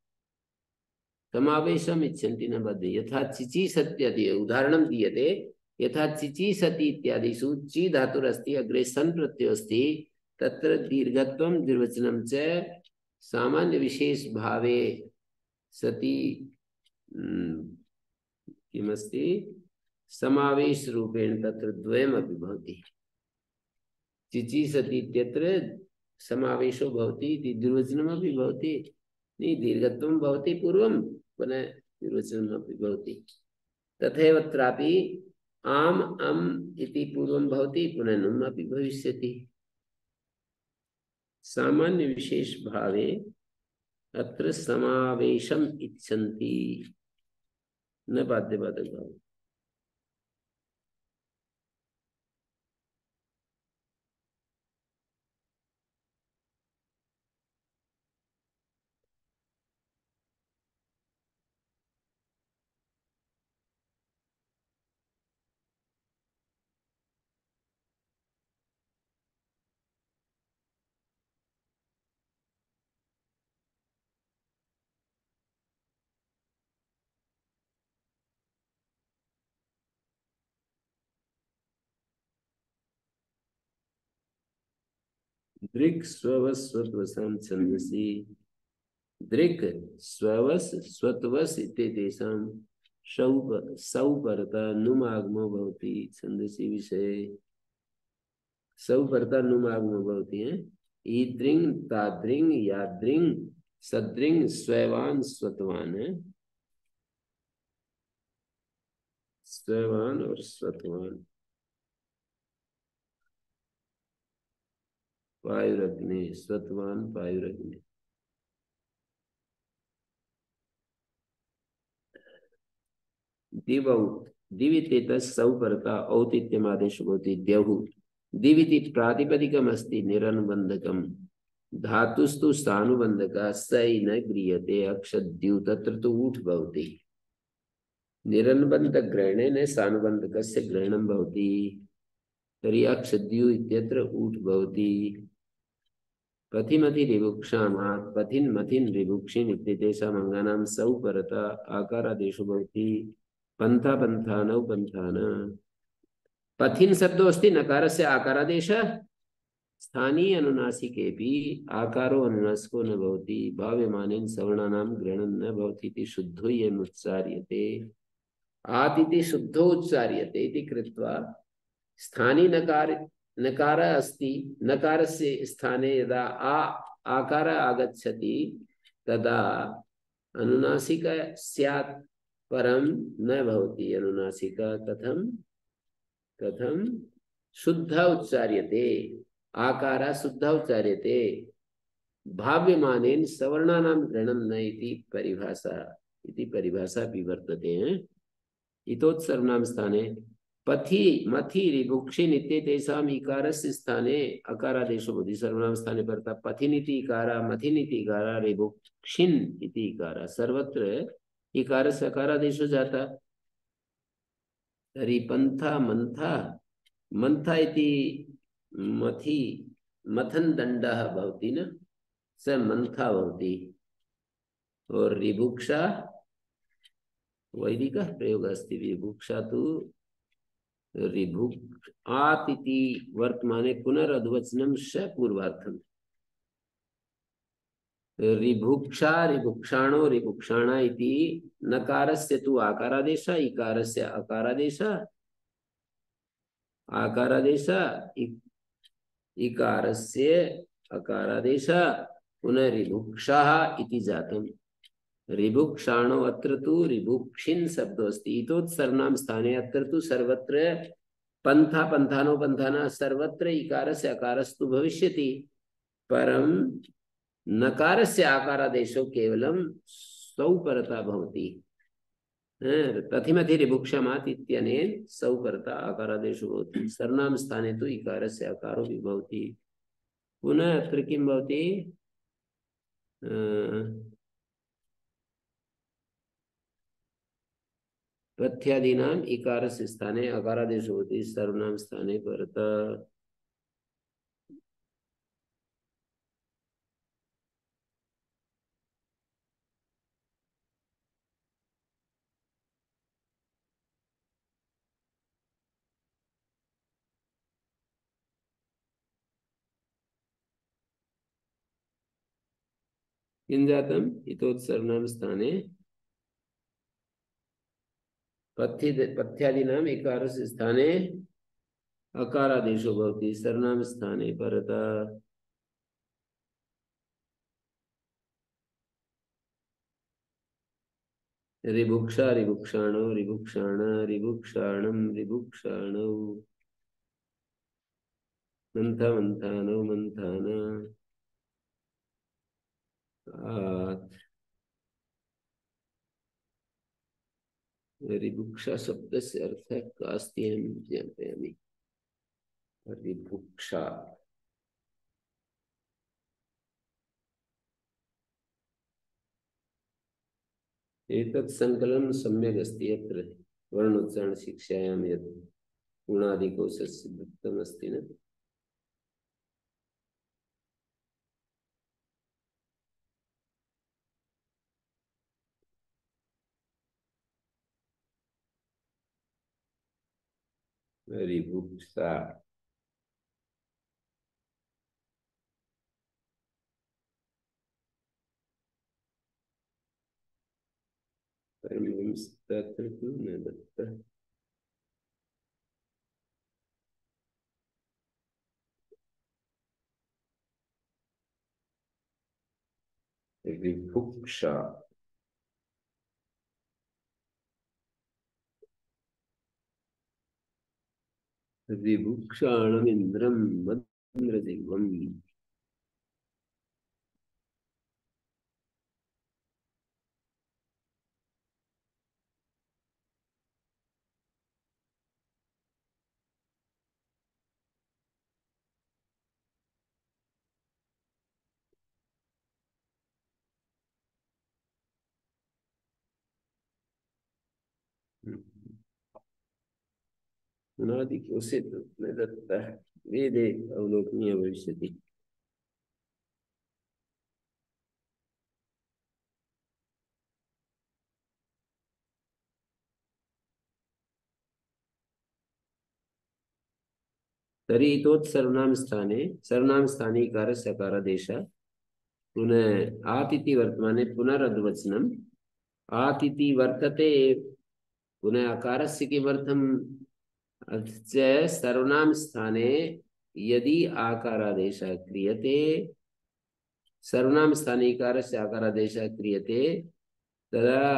समावेशम इच्छन्ति न बाध्य, यथा चिची सत्य उदाहरणं दीयते, यथा चिची सति इत्यादिषु ची धातुरस्ति अग्रे सन प्रत्ययोस्ति तत्र दीर्घत्वं निर्वचनं च सामान्य विशेष भावे सति किमस्ति समावेश रूपेण तत्र द्वयमपि भवति। चिची सति इत्यत्र समावेशो भवति इति निर्वचनमपि भवति, नहीं दीर्घत्वं भवति पूर्वं पुनः निर्वचनमपि भवति। तथैव अत्रापि आम अम इति पूर्वं भवति पुनः नुम अपि भविष्यति। सामान्य विशेष भावे अत्र समावेशम इच्छन्ति न बाध्य बाधक भाव। दृक् स्ववस् स्वत्वसां छन्दसि, दृक् स्ववस् स्वत्वस् इत्येतेषां सौ परता नुम आगमो भवति छन्दसि विषये। सौ परता नुम आगमो भवति है। ईदृङ् तादृङ् यादृङ् सदृङ् स्वयवान स्वतवान है, स्वयवान और स्वतवान। पायुरग्नि स्वतवान पायुरग्नि। दिवौ दिवितेतस् सौ परता औतित्यमादेशो भवति द्यौः। दिविति प्रातिपदिकमस्ति निरनुबन्धकम्, धातुस्तु सानुबन्धकः स न गृह्यते अक्षद्यु तत्र तु ऊठ् भवति। निरनुबन्धग्रहणेन सानुबन्धकस्य ग्रहणं भवति, तर्हि अक्षद्यु इत्यत्र ऊठ् भवति। पथिमथि ऋभुक्षामात् पथिन् मथिन् ऋभुक्षिन् इत्येतेषाम् अङ्गानां सौ परता आकारादेशो भवति। पंथा पंथानौ पंथान। पथिन शब्दो अस्ति नकारस्य आकारादेश, स्थानीय अनुनासिके भी आकारो अनुनासिको न भवति, भाव्यमानेन सवर्णानां ग्रहणं न भवति इति शुद्धो येन उच्चार्यते। आत् इति शुद्धो उच्चार्यते इति कृत्वा स्थानीय नकार अस्ति, नकारस्य स्थाने यदा आकार आगच्छति तदा अनुनासिका स्यात् परम न भवति अनुनासिका। कथम कथम शुद्ध उच्चार्यते, आकारा शुद्ध उच्चार्यते, भाव्यमानेन सवर्णानां ग्रहणं न इति परिभाषा विवर्तते हैं। इतोत्सर्वनाम स्थाने पथि मथि ऋभुक्षिन् इत्येतेषाम् इकारस्य स्थाने अकारादेशो भवति। सर्वनाम स्थाने परता पथिनिति इकारा, मथिनिति इकारा, ऋभुक्षिन् इति इकारा, सर्वत्र इकार से अकारादेश हो जाता। तर्हि पंथा मंथा, मंथा इति मथि मथन दंडः भवति न, स मंथा भवति। और ऋभुक्षा वैदिकः प्रयोगः अस्ति। विभुक्षा तु ऋभुक् आत् इति वर्तमाने पुनरद्वचनं श पूर्वार्थम्। ऋभुक्षा ऋभुक्षाणो ऋभुक्षाणा इति नकारस्य तु आकारादेश, इकारस्य अकारादेश, आकारादेश इकारस्य अकारादेश, पुनः ऋभुक्षाः इति जातम्। ऋभुक्षाणो अत्र तु ऋभुक्षिन् शब्दो अस्ति। इतोत्सर्गनाम स्थाने अत्र तु सर्वत्र पंथा पंथानो पंथाना सर्वत्र इकारस्य अकारस्तु भविष्यति, परं नकारस्य आकारादेशो केवलं सौपरता भवति। तथिमति ऋभुक्षमात् इत्यनेन सौपरता आकारादेशो भवति। सर्वनाम स्थाने तु इकारस्य आकारो भी भवति। पुनः अत्र किं भवति? प्रत्यादीनाम इकारस्य स्थाने अकारादेशो भवति। सर्वनाम स्थाने परता। किं जातम्? इतोत्सर्गनाम स्थाने पथ्यादीनाम इकारस्य स्थाने अकारादेशो भवति। सर्वनाम स्थाने परता। ऋभुक्षा ऋभुक्षाणो ऋभुक्षाण ऋभुक्षाणं ऋभुक्षाणौ, मंथ मंथानो मंथान, ऋभुक्षा शब्द से अर्थ है कास्ति, हम जानते हैं। ऋभुक्षा एतत् संकलनं सम्यक् अस्ति। अत्र वर्णोच्चारण शिक्षायां यत् गुणादिकोशस्य दत्तम् अस्ति न, ऋभुक्षा तत्र तु न दत्तः। ऋभुक्षा ऋभुक्षाणमिन्द्रं मन्द्रजिह्वम्। गुणादिकोशे न दत्तः, वेदे अवलोकनीय भविष्यति। तर्हि इतोत्सर्वनाम स्थाने सर्वनाम स्थाने इकारस्य अकारादेश, पुनः आतिथि वर्तमाने पुनरद्वचनम्। आतिथि वर्तते, पुनः अकारस्य किमर्थम्? अस्य सर्वनाम स्थाने यदि आकारादेशः क्रियते, सर्वनाम स्थाने इकारस्य आकारादेशः क्रियते, तदा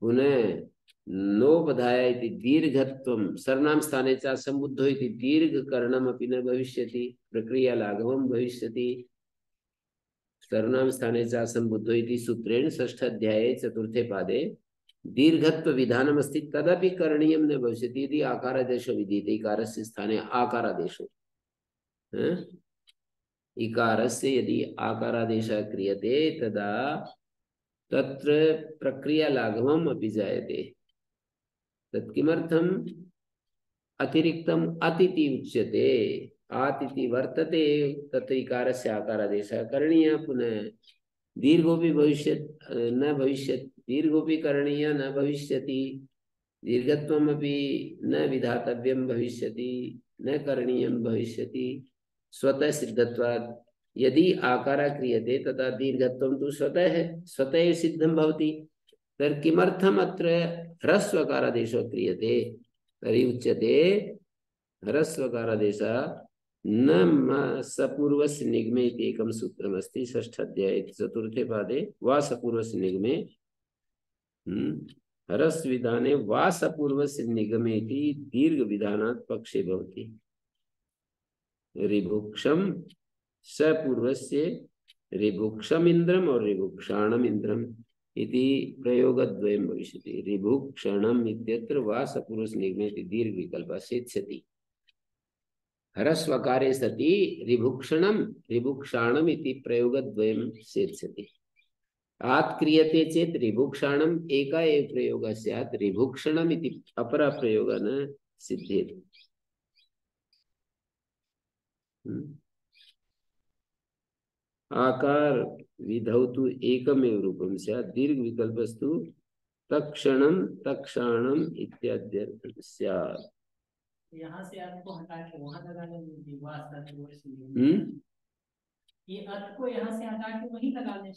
पुनः नोपधाय इति दीर्घत्वं सर्वनाम स्थाने च सम्बुद्धो इति दीर्घकरणमपि न भविष्यति, प्रक्रिया लाघवं भविष्यति। सर्वनाम स्थाने च सम्बुद्धो इति सूत्रेण षष्ठ अध्याये चतुर्थे पादे दीर्घत्व विधानमस्ति, तदपि करणीयं न भविष्यति यदि आकारादेशो विधीयते। इकारस्य स्थाने आकारादेशो, इकारस्य यदि आकारादेशः क्रियते तदा तत्र प्रक्रिया लाघवम् अपि जायते। तत् किमर्थम्? अतिरिक्तम् अतिथि उच्यते। आतिथि वर्तते, तत्र इकारस्य आकारादेशः करणीयः, पुनः दीर्घो भी भविष्यत् न भविष्यत् दीर्घोपि करणीय न भविष्यति, दीर्घत्वमपि न विधातव्यं भविष्यति, न करणीयं भविष्यति, स्वतः सिद्धत्वात्। यदि आकार क्रियते तथा दीर्घत्वं तु स्वतः है, स्वतः सिद्धं भवति। तर्हि किमर्थम् अत्र ह्रस्वकारादेशो क्रियते? तर्हि उच्यते ह्रस्वकारादेशः न सपूर्वस्य निगमे इति एकं सूत्रमस्ति षष्ठाध्याये चतुर्थे पादे। वा सपूर्वस्य निगमे ह्रस्वविधाने वा सपूर्वस्य निगमे इति दीर्घविधानात् पक्षे भवति। ऋभुक्षम सपूर्वस्य ऋभुक्षम इंद्रम और ऋभुक्षाणम इंद्रम इति प्रयोगद्वयं भविष्यति। ऋभुक्षणम इत्यत्र वा सपूर्वस्य निगमे इति दीर्घ विकल्पः सेत्स्यति। ह्रस्वकारे सति ऋभुक्षणम ऋभुक्षाणम इति प्रयोगद्वयं सेत्स्यति। आत् क्रियते चेत् ऋभुक्षाणम एका एव प्रयोगः स्यात्, ऋभुक्षणम इति अपरः प्रयोगः न सिद्ध्येत्। आकार विधौ तु एकमेव रूपं स्यात्, दीर्घ विकल्पस्तु तक्षणम तक्षाणम इत्याद्यर्थं स्यात्। यहाँ से अर्थ को हटा के वहां लगा लेंगे। ये अर्थ को यहाँ से हटा के वहीं लगा लें।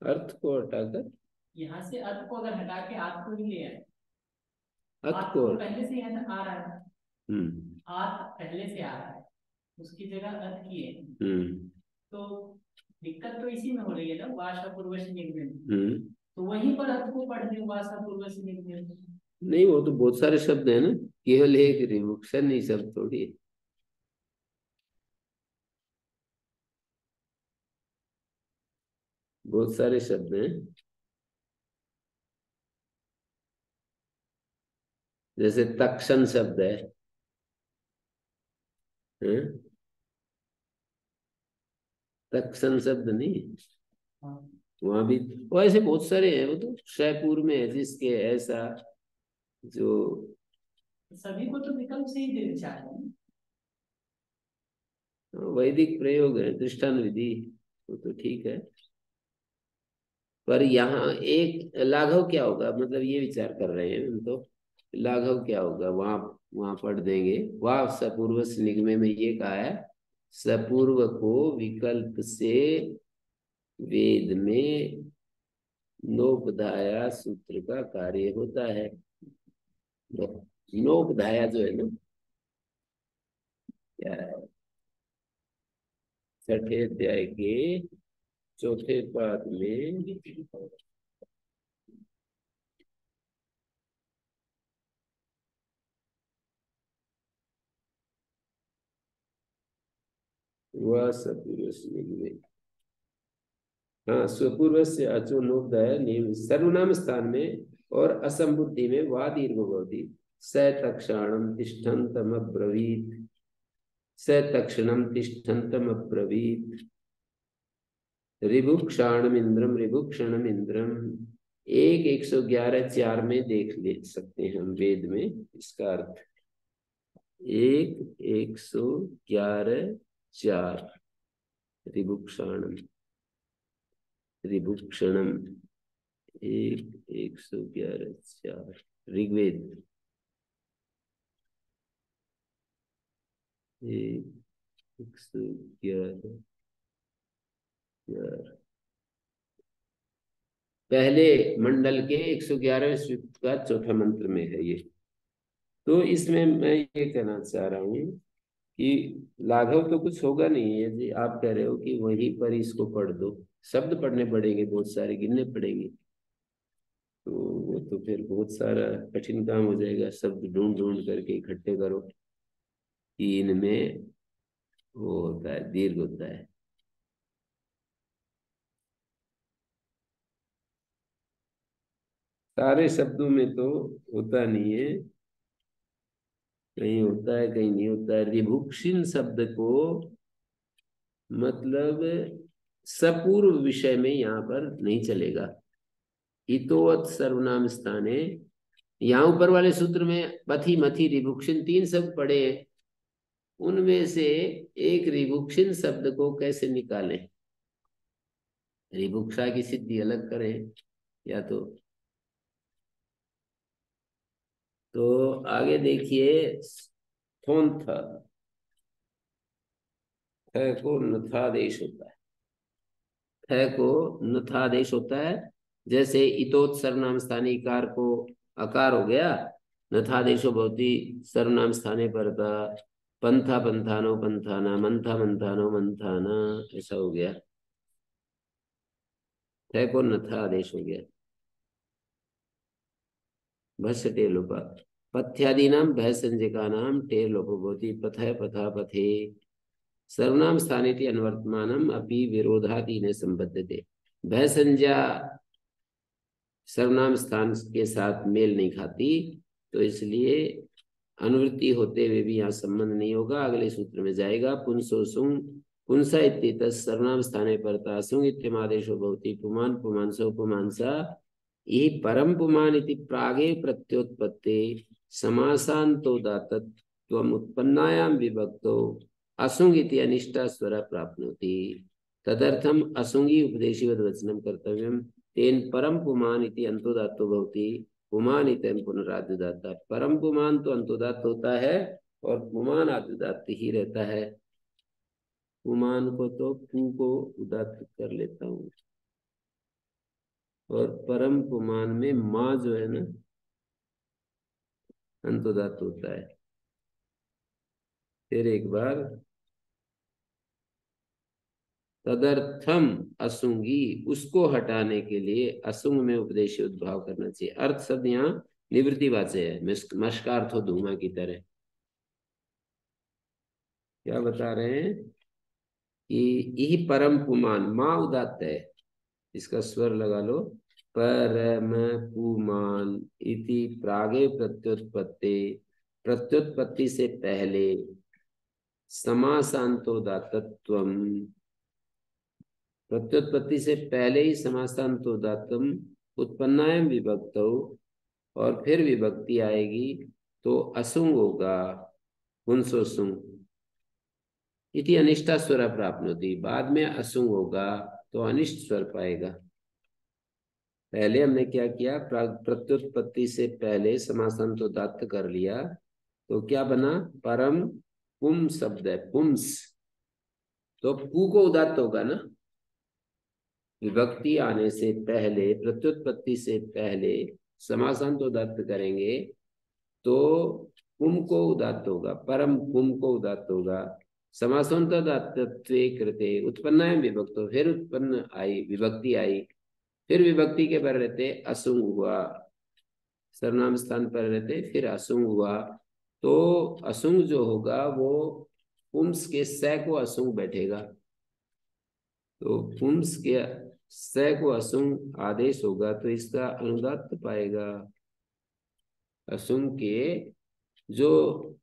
अर्थ को हटाकर यहाँ से अर्थ को अगर हटा के अर्थ को ही ले आए, अर्थ को पहले से आ रहा है, अर्थ पहले से आ रहा है, उसकी जगह अर्थ की है। तो दिक्कत तो इसी में हो रही है ना, वाशा पूर्वश निगम। तो वहीं पर अर्थ को पढ़ दे, वाशा पूर्वश निगम। नहीं, वो तो बहुत सारे शब्द है ना, केवल एक रिवोक्शन नहीं शब्द थोड़ी है। बहुत सारे शब्द हैं, जैसे तक्षण शब्द है, तक्षण शब्द नहीं, वहां भी वो ऐसे बहुत सारे हैं। वो तो शयपुर में है जिसके ऐसा, जो सभी को तो विकल्प से ही देना चाहिए। वैदिक प्रयोग है, दृष्टान विधि, वो तो ठीक है। पर यहाँ एक लाघव क्या होगा, मतलब ये विचार कर रहे हैं हम तो, लाघव क्या होगा, वहां वहां पढ़ देंगे। वह सपूर्व निगमे में ये कहा है, सपूर्व को विकल्प से वेद में नोपधाया सूत्र का कार्य होता है। नोपधाया जो है ना, क्या है, छठे अध्याय के चौथे पाद में वह सपूर्व, हाँ, स्वपूर्व से अचो नोपधाया नियम सर्वनाम स्थान में और असंबुद्धि में वा दीर्घ भवति। स तक्षाणम तिष्ठन्तम अब्रवीत, स तक्षणम तिष्ठन्तम अब्रवीत, ऋभुक्षाणम इंद्रम ऋभुक्षणम इंद्रम। 1:111 में देख ले सकते हैं हम वेद में इसका अर्थ। 1:111 ऋभुक्षाणम ऋभुक्षणम 1:111 ऋग्वेद 1:111 पहले मंडल के 111वें सूक्त का चौथा मंत्र में है ये। तो इसमें मैं ये कहना चाह रहा हूँ कि लाघव तो कुछ होगा नहीं है जी। आप कह रहे हो कि वहीं पर इसको पढ़ दो, शब्द पढ़ने पड़ेंगे, बहुत सारे गिनने पड़ेंगे, तो वो तो फिर बहुत सारा कठिन काम हो जाएगा। शब्द ढूंढ ढूंढ करके इकट्ठे करो कि इनमें वो होता है, दीर्घ होता है। सारे शब्दों में तो होता नहीं है, कहीं होता है कहीं नहीं होता है। ऋभुक्षिन शब्द को मतलब सपूर्व विषय में यहाँ पर नहीं चलेगा। हितोवत सर्वनाम स्थाने, यहाँ ऊपर वाले सूत्र में पथि मथि ऋभुक्षिन 3 शब्द पड़े हैं, उनमें से एक ऋभुक्षिन शब्द को कैसे निकालें। रिभुक्षा की सिद्धि अलग करें या तो आगे देखिए स्थोंथ को नथादेश होता है। को नथादेश होता है। जैसे इतोत सर्वनाम स्थानीय कार को अकार हो गया, नथादेशो भवति सर्वनाम स्थाने पर था। पंथा पंथानो पंथाना, मंथा मंथानो मंथाना, ऐसा हो गया। को नथा आदेश हो गया। भस्य टे लोप पथ्यादीनाम भय संज्ञका नाम टे लोपो भवति। पथय पथा पथे सर्वनाम स्थाने अनुवर्तमानम अपि विरोधादीन संबद्धते। भय संज्ञा सर्वनाम स्थान के साथ मेल नहीं खाती, तो इसलिए अनुवृत्ति होते हुए भी यहाँ संबंध नहीं होगा। अगले सूत्र में जाएगा पुंसो सुंग पुंसा इत्येतत् सर्वनाम स्थाने परता सुंग इत्यमादेशो भवति। पुमान पुमांसो पुमांसा यही परम पुमान इति प्रागे प्रत्योत्पत्ते समासान्तोदात्तत्वम् उत्पन्नायां विभक्तो असुंग इति अनिष्टा स्वर प्राप्नोति। तदर्थम असुंगी उपदेशीवद वचनम कर्तव्यम। तेन परम पुमान इति अंतोदात्तो भवति। पुमान इत्यं पुनराद्युदात्त। परम पुमान तो अंतोदात्त होता है और पुमान आद्युदात्त ही रहता है। पुमान को तो पू को उदात्त कर लेता हूँ, और परम पुमान में माँ जो है ना अंतोदात्त होता है। फिर एक बार तदर्थम असुंगी, उसको हटाने के लिए असुंग में उपदेश उद्भाव करना चाहिए। अर्थ शब्द यहाँ निवृत्तिवाच्य है, मस्कार्थ हो धूमा की तरह। क्या बता रहे हैं कि यही परम पुमान, माँ उदात्त है, इसका स्वर लगा लो। परम पुमान इति प्रागे प्रत्युत्पत्ति, प्रत्युत्पत्ति से पहले समासांतोदात्तत्वम, प्रत्युत्पत्ति से पहले ही समासांतोदात्तम उत्पन्नायम विभक्तौ, और फिर विभक्ति आएगी तो असुंग होगा। पुंसो सुंग इति अनिष्टा स्वर प्राप्त होती। बाद में असुंग होगा तो अनिष्ट स्वर पाएगा। पहले हमने क्या किया, प्रत्युत्पत्ति से पहले समासांतोदात्त कर लिया, तो क्या बना, परम पुम शब्द है, पुम्स, तो पू को उदात्त होगा ना। विभक्ति आने से पहले, प्रत्युत्पत्ति से पहले समासांतोदात्त करेंगे तो पुम को उदात्त होगा, परम पुम को उदात्त होगा। समासांतोदात्तत्वे कृते उत्पन्नायम विभक्तो, फिर उत्पन्न आई विभक्ति आई, फिर विभक्ति के पर रहते असुंग हुआ, सर्वनाम स्थान पर रहते फिर असुंग हुआ। तो असुंग जो होगा वो पुम्स के स को असुंग बैठेगा, तो पुम्स के स को असुंग आदेश होगा, तो इसका अनुदात्त पाएगा। असुंग के जो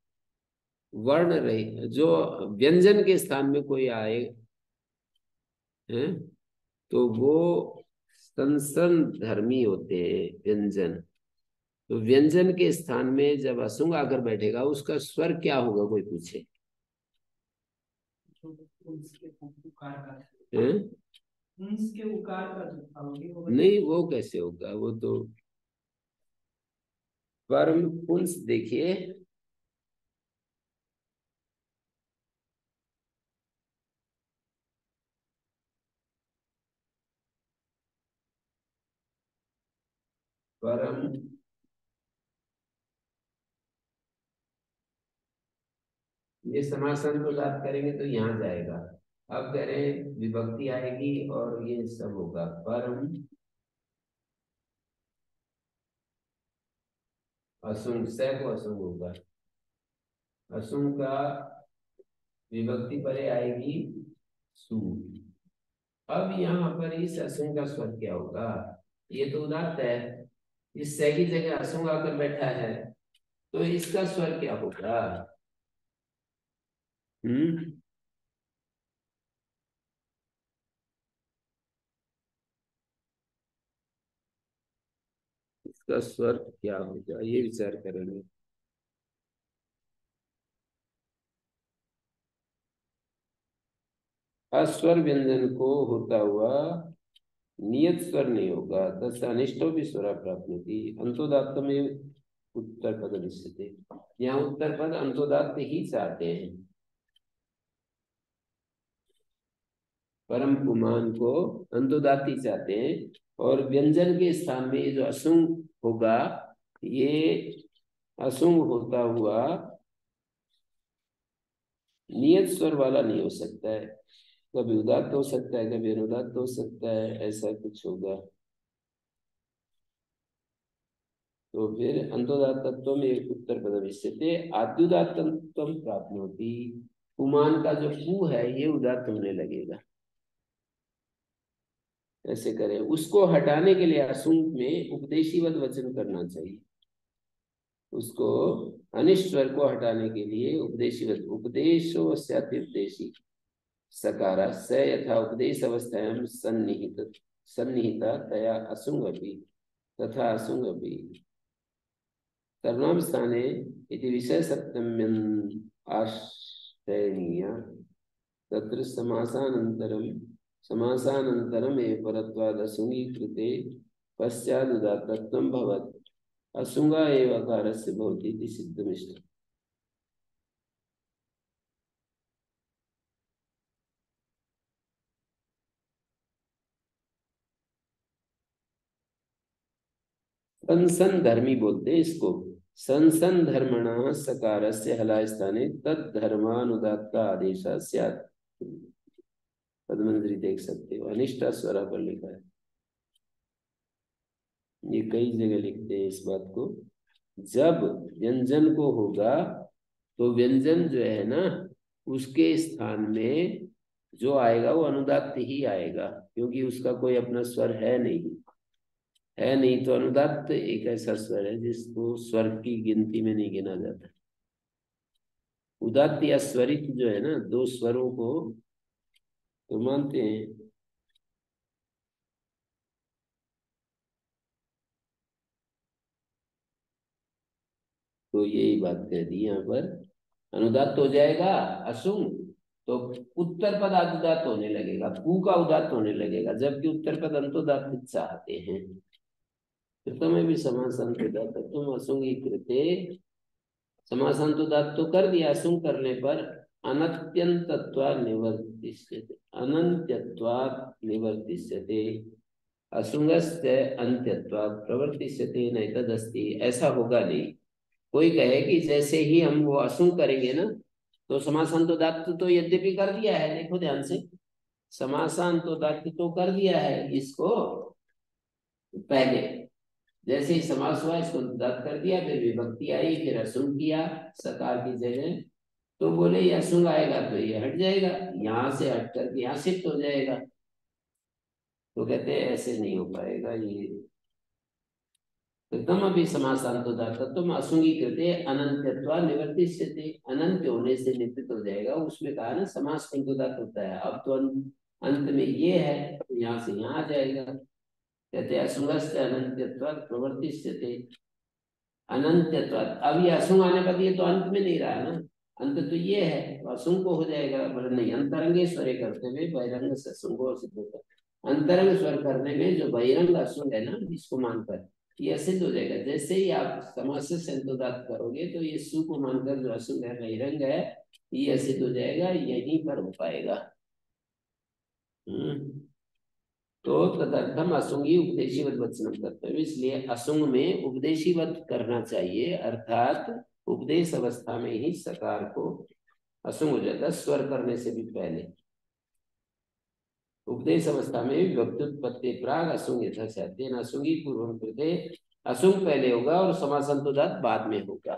वर्ण रही, जो व्यंजन के स्थान में कोई आए हैं, तो वो संसन धर्मी होते हैं व्यंजन। तो व्यंजन के स्थान में जब असुंग आकर बैठेगा, उसका स्वर क्या होगा, कोई पूछे हैं? नहीं, वो कैसे होगा, वो तो परम पुंस देखिए, परम ये समासन को याद करेंगे तो यहाँ जाएगा। अब कह रहे हैं विभक्ति आएगी और ये सब होगा। परम असुंग, से को असुंग होगा, असुंग का विभक्ति परे आएगी सु। अब यहाँ पर इस असुंग का स्वर क्या होगा, ये तो उदात्त है, इस से की जगह असुंग आकर बैठा है, तो इसका स्वर क्या होगा? हम्म, इसका स्वर क्या होगा, ये विचार करेंगे। अस्वर व्यंजन को होता हुआ नियत स्वर नहीं होगा तस्य अनिष्टो भी स्वर प्राप्नोति अंतोदात्त में उत्तर पद दृश्यते। यहाँ उत्तर पद अंतोदात्त ही चाहते हैं, परम पुमान को अंतोदात्त चाहते हैं, और व्यंजन के स्थान में जो असुंग होगा ये असुंग होता हुआ नियत स्वर वाला नहीं हो सकता है, कभी उदात्त हो सकता है, कभी अनुदात्त हो सकता है, ऐसा कुछ होगा। तो फिर अंतोदात्तत्व में उत्तर पद विश्यते आद्युदात्तत्व प्राप्त होती। पुमान का जो पू है ये उदात्त होने लगेगा। ऐसे करें, उसको हटाने के लिए असुंग में उपदेशीवत वचन करना चाहिए। उसको अनिष्ट स्वर को हटाने के लिए उपदेशीवत उपदेशो स्यात्युपदेशी सकारा स यथा उपदेश अवस्थायां सन्निहिता तया असुंग अपि तथा असुंग अपि सर्वनाम स्थाने इति विषय सप्तम्यं आश्रयणीय तत्र समासानन्तरम् एव परत्वाद् असुंगीकृते पश्चादुदात्तत्वं भवत् असुंगा एव अकारस्य भवति इति सिद्धमिष्टम्। संसन धर्मी बोलते हैं इसको। संसन धर्मणः सकारस्य हलाय स्थाने तद्धर्मानुदात्त आदेश स्यात्। पद्मंजरी देख सकते हो, अनिष्टा स्वरा पर लिखा है, ये कई जगह लिखते हैं इस बात को। जब व्यंजन को होगा तो व्यंजन जो है ना उसके स्थान में जो आएगा वो अनुदात्त ही आएगा, क्योंकि उसका कोई अपना स्वर है नहीं तो अनुदात्त एक ऐसा स्वर है जिसको स्वर की गिनती में नहीं गिना जाता। उदात्त या स्वरित जो है ना, दो स्वरों को तो मानते हैं। तो यही बात कह दी यहाँ पर, अनुदात्त हो जाएगा असुंग तो उत्तर पद अनुदात्त होने लगेगा, पू का उदात्त होने लगेगा, जबकि उत्तर पद अंतोदात्त चाहते हैं। में भी समासांतोदात्त तुम असुंगी कृते, समासांतोदात्त तो कर दिया, असुंग करने पर अनत्यंतत्वात् निवर्तिष्यते, अनंत्यत्वात् निवर्तिष्यते, असुंगस्य अंत्यत्वात् प्रवर्तिष्यते नहीं तदस्ति। ऐसा होगा नहीं। कोई कहे कि जैसे ही हम वो असुंग करेंगे ना तो समासांतोदात्त तो यद्यपि कर दिया है, देखो ध्यान से, समासांतोदात्त तो कर दिया है इसको पहले, जैसे ही समास हुआ इसको उदात्त कर दिया, फिर विभक्ति आई, फिर असुंग किया सकार की जगह, तो बोले ये असुंग आएगा तो ये हट जाएगा, यहाँ से हट करके यहाँ शिफ्ट हो जाएगा। तो कहते हैं ऐसे नहीं हो पाएगा ये। तम अभी समासांतोदात्त तुम असुंगी कृते अनंत्यत्वा निवर्तिष्यते, अनंत होने से निवृत्त हो जाएगा। उसमें कहा ना समास अंतोदात्त होता है, अब तो अंत में ये है तो यहाँ से यहाँ आ जाएगा। कहते हैं असुंगस्य अनंत्यत्वात् प्रवर्तिष्यते, अनंत्यत्वात्। अब ये असुंग आने पर ये तो अंत में नहीं रहा ना, अंत तो ये है, तो असुंग को हो जाएगा। बोले नहीं, अंतरंगे स्वर करते हुए बहिरंग से असुंग सिद्ध होता है। अंतरंग स्वर करने में जो बहिरंग असुंग है ना, इसको मानकर ये सिद्ध हो जाएगा। जैसे ही आप समास से अंतोदात्त करोगे तो ये सु को मानकर जो असुंग है बहिरंग है ये सिद्ध हो जाएगा, यहीं पर हो पाएगा। तो तदर्थम असुंगी उपदेशीवत वचनम करते हैं, इसलिए असुंग में उपदेशीवत करना चाहिए, अर्थात उपदेश अवस्था में ही सकार को असुंग हो जाता है, स्वर करने से भी पहले। उपदेश अवस्था में विभक्त्युत्पत्ति प्राग असुंग यथा चाहते, असुंगी पूर्व कृते, असुंग पहले होगा और समासांतोदात्त बाद में होगा।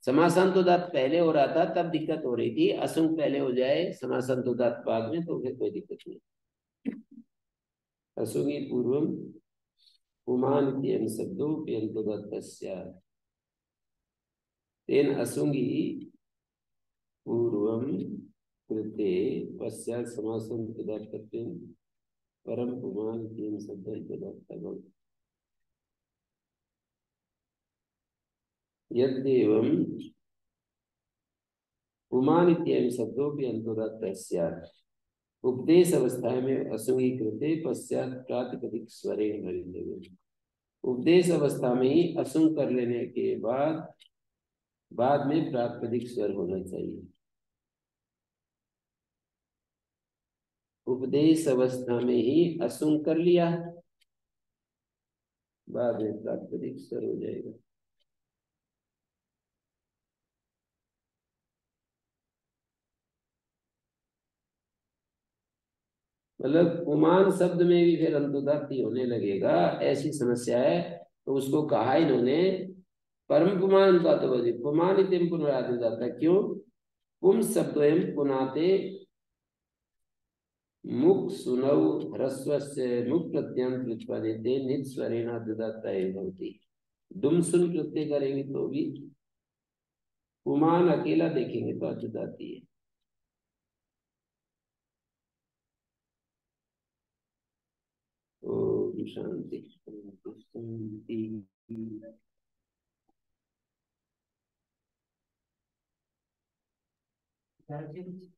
समासांतोदात्त पहले हो रहा था तब दिक्कत हो रही थी, असुंग पहले हो जाए समासांतोदात्त बाद में तो फिर कोई दिक्कत नहीं। असुंगी पूर्वम पुमान इत्येन शब्दोऽप्यन्तोदात्तस्य, तेन असुंगी पूर्वम कृते पश्चात् समासांतोदात्तत्वेन परम पुमान इत्येन शब्दोऽन्तोदात्तः। यद्देवं पुमान इत्येन शब्दोऽप्यन्तोदात्तः स्यात्, उपदेश अवस्था में असंगीकृते पश्चात प्रातिपदिक स्वरेण भवितव्यम्। उपदेश अवस्था में ही असंग कर लेने के बाद में प्रातिपदिक स्वर होना चाहिए। उपदेश अवस्था में ही असंग कर लिया, बाद में प्रातिपदिक स्वर हो जाएगा। मतलब पुमान शब्द में भी फिर अंतोदात्ती होने लगेगा, ऐसी समस्या है। तो उसको कहा इन्होंने परम पुमान का तो पुमान इतम पुनरादि जाता। क्यों? पुम शब्दोयम पुनाते मुख सुनौ ह्रस्वस्य मुख प्रत्यंत उत्पादिते निज स्वरेण ददाता भवति। दुम सुन प्रत्यय करेंगे तो भी पुमान अकेला देखेंगे तो अद्दाती है। ओम शांति शांति शांति।